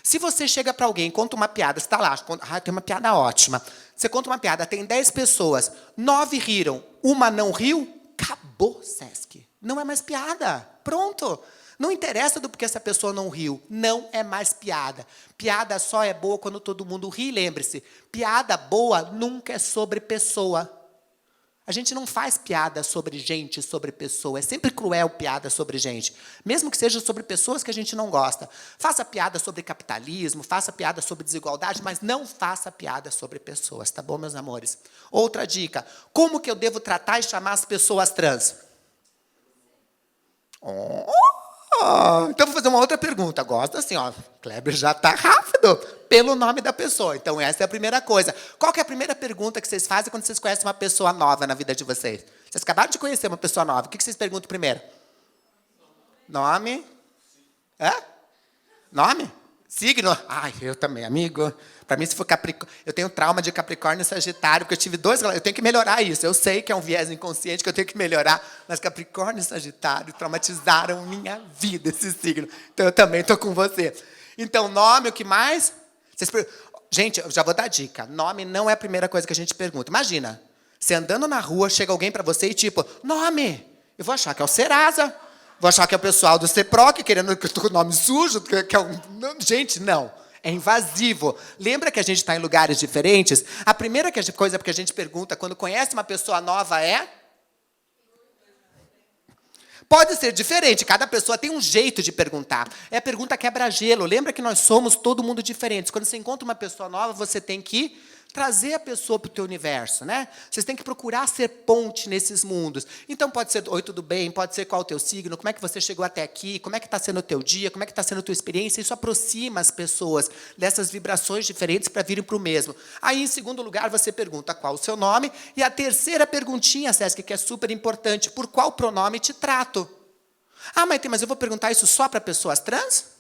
Se você chega para alguém, conta uma piada, você está lá, tem uma piada ótima. Você conta uma piada, tem 10 pessoas, 9 riram, uma não riu, acabou, Sesc. Não é mais piada. Pronto. Não interessa do porquê essa pessoa não riu. Não é mais piada. Piada só é boa quando todo mundo ri. Lembre-se, piada boa nunca é sobre pessoa. A gente não faz piada sobre gente, sobre pessoa. É sempre cruel piada sobre gente. Mesmo que seja sobre pessoas que a gente não gosta. Faça piada sobre capitalismo, faça piada sobre desigualdade, mas não faça piada sobre pessoas, tá bom, meus amores? Outra dica. Como que eu devo tratar e chamar as pessoas trans? Então, vou fazer uma outra pergunta. Gosto assim, ó. Kleber já está rápido. Pelo nome da pessoa. Então, essa é a primeira coisa. Qual que é a primeira pergunta que vocês fazem quando vocês conhecem uma pessoa nova na vida de vocês? Vocês acabaram de conhecer uma pessoa nova. O que vocês perguntam primeiro? Nome? Hã? Nome? Signo? Ai, eu também, amigo. Para mim, se for Capricórnio... Eu tenho trauma de Capricórnio e Sagitário, porque eu tive 2... Eu tenho que melhorar isso. Eu sei que é um viés inconsciente que eu tenho que melhorar, mas Capricórnio e Sagitário traumatizaram minha vida, esse signo. Então, eu também estou com você. Então, nome, o que mais? Gente, eu já vou dar dica. Nome não é a primeira coisa que a gente pergunta. Imagina, você andando na rua, chega alguém para você e tipo, nome! Eu vou achar que é o Serasa. Vou achar que é o pessoal do CEPROC, querendo que eu estou com o nome sujo. Que é um... Gente, não. É invasivo. Lembra que a gente está em lugares diferentes? A primeira coisa que a gente pergunta quando conhece uma pessoa nova é... Pode ser diferente. Cada pessoa tem um jeito de perguntar. É a pergunta quebra-gelo. Lembra que nós somos todo mundo diferentes. Quando você encontra uma pessoa nova, você tem que trazer a pessoa para o teu universo, né? Vocês têm que procurar ser ponte nesses mundos. Então, pode ser, oi, tudo bem? Pode ser qual o teu signo? Como é que você chegou até aqui? Como é que está sendo o teu dia? Como é que está sendo a tua experiência? Isso aproxima as pessoas dessas vibrações diferentes para virem para o mesmo. Aí, em segundo lugar, você pergunta qual o seu nome. E a terceira perguntinha, Sesc, que é super importante, por qual pronome te trato? Ah, mas eu vou perguntar isso só para pessoas trans?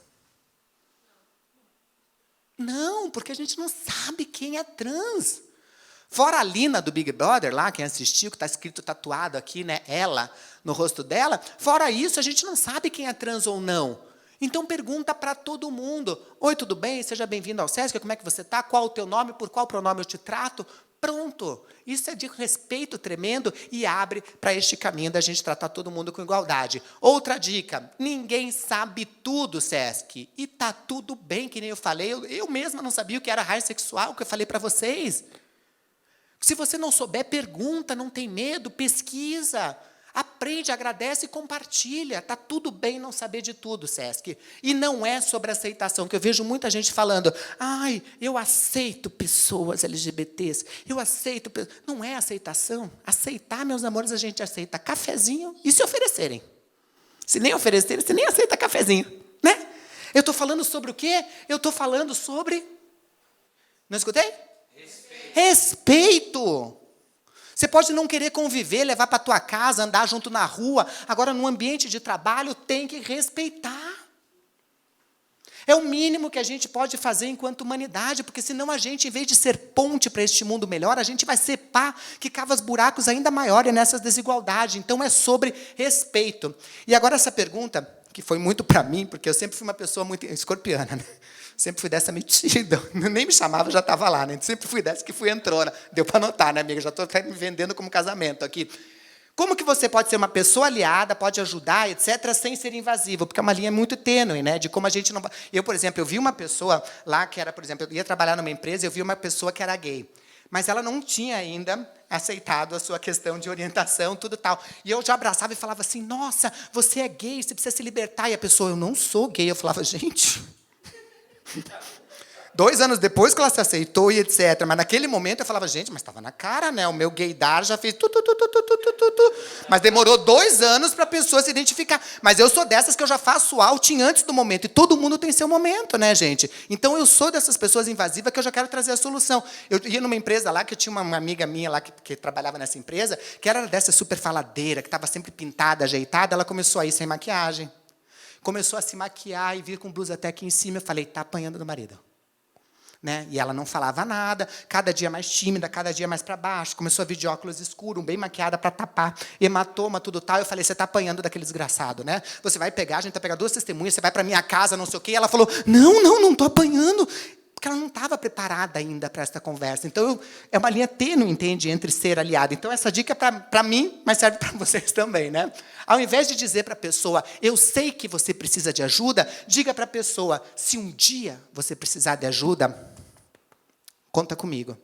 Não, porque a gente não sabe quem é trans. Fora a Lina do Big Brother, lá, quem assistiu, que está escrito tatuado aqui, né, ela, no rosto dela. Fora isso, a gente não sabe quem é trans ou não. Então, pergunta para todo mundo. Oi, tudo bem? Seja bem-vindo ao Sesc. Como é que você está? Qual o teu nome? Por qual pronome eu te trato? Pronto. Isso é de respeito tremendo e abre para este caminho da gente tratar todo mundo com igualdade. Outra dica, ninguém sabe tudo, Sesc. E tá tudo bem, que nem eu falei. Eu mesma não sabia o que era raio sexual, que eu falei para vocês. Se você não souber, pergunta, não tem medo, pesquisa. Aprende, agradece e compartilha. Está tudo bem não saber de tudo, Sesc. E não é sobre aceitação, que eu vejo muita gente falando, ai, eu aceito pessoas LGBTs, eu aceito... Não é aceitação. Aceitar, meus amores, a gente aceita cafezinho e se oferecerem. Se nem oferecerem, você nem aceita cafezinho, né? Eu estou falando sobre o quê? Eu estou falando sobre... Não escutei? Respeito. Você pode não querer conviver, levar para a tua casa, andar junto na rua. Agora, no ambiente de trabalho, tem que respeitar. É o mínimo que a gente pode fazer enquanto humanidade, porque senão a gente, em vez de ser ponte para este mundo melhor, a gente vai ser pá que cava os buracos ainda maiores nessas desigualdades. Então, é sobre respeito. E agora essa pergunta, que foi muito para mim, porque eu sempre fui uma pessoa muito escorpiana, né? Sempre fui dessa metida. Nem me chamava, já estava lá, né? Sempre fui dessa que fui entrona. Deu para notar, né, amiga? Já estou até me vendendo como casamento aqui. Como que você pode ser uma pessoa aliada, pode ajudar, etc., sem ser invasivo? Porque é uma linha muito tênue, né? De como a gente não... Eu, por exemplo, eu vi uma pessoa lá que era, por exemplo, eu ia trabalhar numa empresa, eu vi uma pessoa que era gay. Mas ela não tinha ainda aceitado a sua questão de orientação, tudo tal. E eu já abraçava e falava assim, nossa, você é gay, você precisa se libertar. E a pessoa, eu não sou gay. Eu falava, gente... 2 anos depois que ela se aceitou e etc. Mas naquele momento eu falava, gente, mas estava na cara, né? O meu gaydar já fez tu. Mas demorou 2 anos para a pessoa se identificar. Mas eu sou dessas que eu já faço outing antes do momento. E todo mundo tem seu momento, né, gente? Então eu sou dessas pessoas invasivas que eu já quero trazer a solução. Eu ia numa empresa lá, que eu tinha uma amiga minha lá que trabalhava nessa empresa, que era dessa super faladeira, que estava sempre pintada, ajeitada. Ela começou a ir sem maquiagem. começou a se maquiar e vir com blusa até aqui em cima. Eu falei, tá apanhando do marido. Né? E ela não falava nada, cada dia mais tímida, cada dia mais para baixo. Começou a vir de óculos escuros, bem maquiada para tapar, hematoma, tudo tal. Eu falei, você está apanhando daquele desgraçado, né? Você vai pegar, a gente vai pegar 2 testemunhas, você vai para minha casa, não sei o quê. E ela falou, não estou apanhando. Porque ela não estava preparada ainda para essa conversa. Então, é uma linha tênue, entende, entre ser aliado. Então, essa dica é para mim, mas serve para vocês também, né? Ao invés de dizer para a pessoa, eu sei que você precisa de ajuda, diga para a pessoa, se um dia você precisar de ajuda, conta comigo.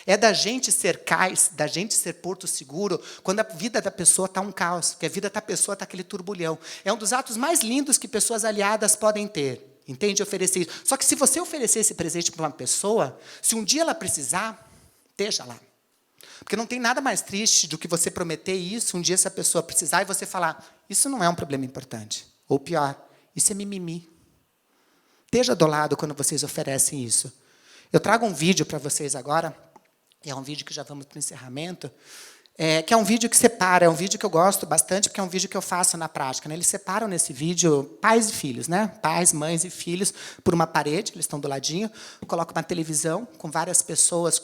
É da gente ser cais, da gente ser porto seguro, quando a vida da pessoa está um caos, que a vida da pessoa está aquele turbulhão. É um dos atos mais lindos que pessoas aliadas podem ter. Entende? Oferecer isso. Só que se você oferecer esse presente para uma pessoa, se um dia ela precisar, esteja lá. Porque não tem nada mais triste do que você prometer isso, um dia essa pessoa precisar, e você falar, isso não é um problema importante. Ou pior, isso é mimimi. Esteja do lado quando vocês oferecem isso. Eu trago um vídeo para vocês agora, e é um vídeo que já vamos para o encerramento, que é um vídeo que separa, é um vídeo que eu gosto bastante, porque é um vídeo que eu faço na prática. Né? Eles separam nesse vídeo pais e filhos, né? Pais, mães e filhos, por uma parede, eles estão do ladinho, colocam uma televisão com várias pessoas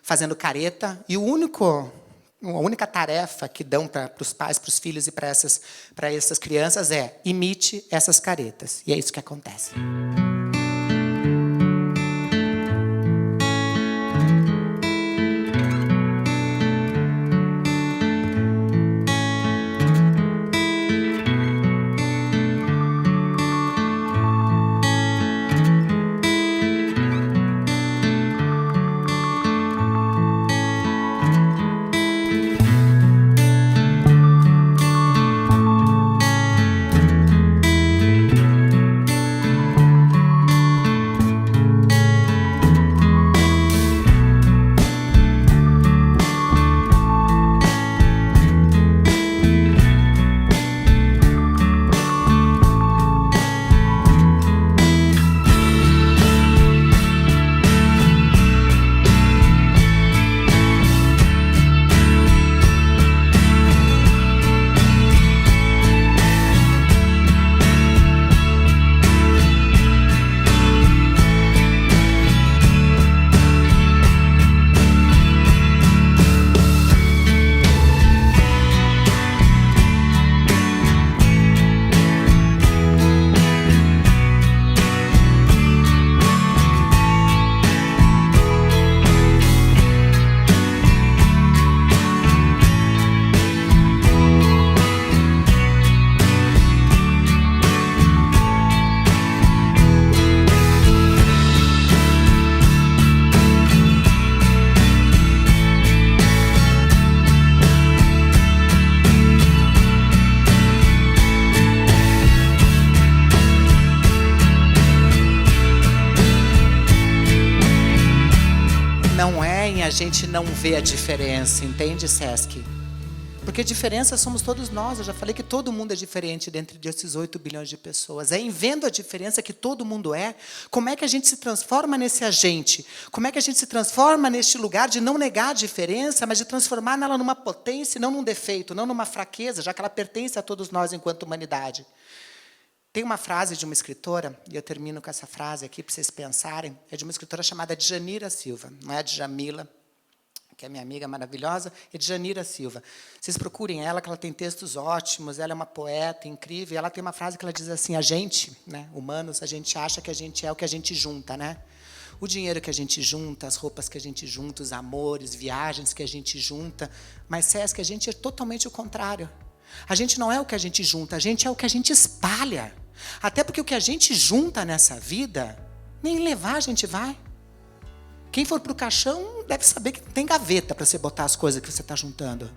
fazendo careta, e a única tarefa que dão para os pais, para os filhos e para essas crianças é imite essas caretas. E é isso que acontece. A gente não vê a diferença, entende, Sesc? Porque diferença somos todos nós. Eu já falei que todo mundo é diferente dentro desses 8 bilhões de pessoas. É em vendo a diferença que todo mundo é, como é que a gente se transforma nesse agente? Como é que a gente se transforma neste lugar de não negar a diferença, mas de transformar ela numa potência, não num defeito, não numa fraqueza, já que ela pertence a todos nós enquanto humanidade. Tem uma frase de uma escritora, e eu termino com essa frase aqui para vocês pensarem, é de uma escritora chamada Djanira Silva, não é de Jamila, que é minha amiga maravilhosa, é de Janira Silva. Vocês procurem ela, que ela tem textos ótimos, ela é uma poeta incrível, e ela tem uma frase que ela diz assim, a gente, né, humanos, a gente acha que a gente é o que a gente junta, né? O dinheiro que a gente junta, as roupas que a gente junta, os amores, viagens que a gente junta, mas Sesc, a gente é totalmente o contrário. A gente não é o que a gente junta, a gente é o que a gente espalha. Até porque o que a gente junta nessa vida, nem levar a gente vai. Quem for para o caixão deve saber que tem gaveta para você botar as coisas que você está juntando.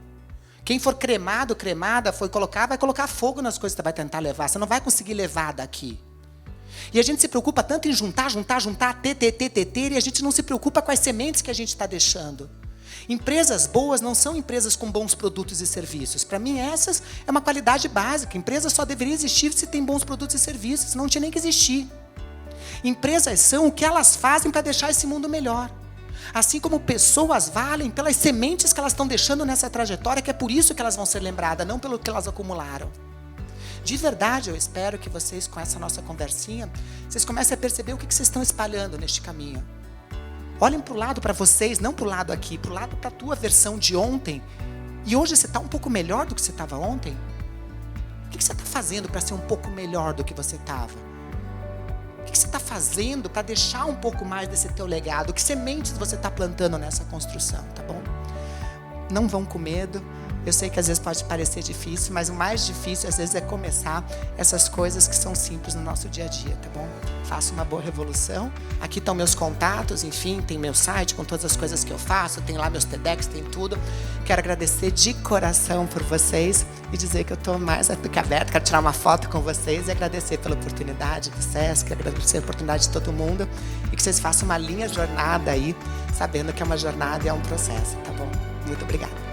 Quem for cremado, cremada, vai colocar fogo nas coisas que você vai tentar levar. Você não vai conseguir levar daqui. E a gente se preocupa tanto em juntar, ter, e a gente não se preocupa com as sementes que a gente está deixando. Empresas boas não são empresas com bons produtos e serviços. Para mim, essas é uma qualidade básica. Empresa só deveria existir se tem bons produtos e serviços, senão não tinha nem que existir. Empresas são o que elas fazem para deixar esse mundo melhor. Assim como pessoas valem pelas sementes que elas estão deixando nessa trajetória, que é por isso que elas vão ser lembradas, não pelo que elas acumularam. De verdade, eu espero que vocês, com essa nossa conversinha, vocês comecem a perceber o que vocês estão espalhando neste caminho. Olhem para o lado para vocês, não para o lado aqui, para o lado para a tua versão de ontem. E hoje você está um pouco melhor do que você estava ontem? O que você está fazendo para ser um pouco melhor do que você estava? O que você está fazendo para deixar um pouco mais desse teu legado? Que sementes você está plantando nessa construção, tá bom? Não vão com medo. Eu sei que às vezes pode parecer difícil, mas o mais difícil às vezes é começar essas coisas que são simples no nosso dia a dia, tá bom? Faça uma boa revolução. Aqui estão meus contatos, enfim, tem meu site com todas as coisas que eu faço, tem lá meus TEDx, tem tudo. Quero agradecer de coração por vocês e dizer que eu estou mais do que aberta, quero tirar uma foto com vocês e agradecer pela oportunidade do SESC, agradecer a oportunidade de todo mundo e que vocês façam uma linha jornada aí, sabendo que é uma jornada e é um processo, tá bom? Muito obrigada.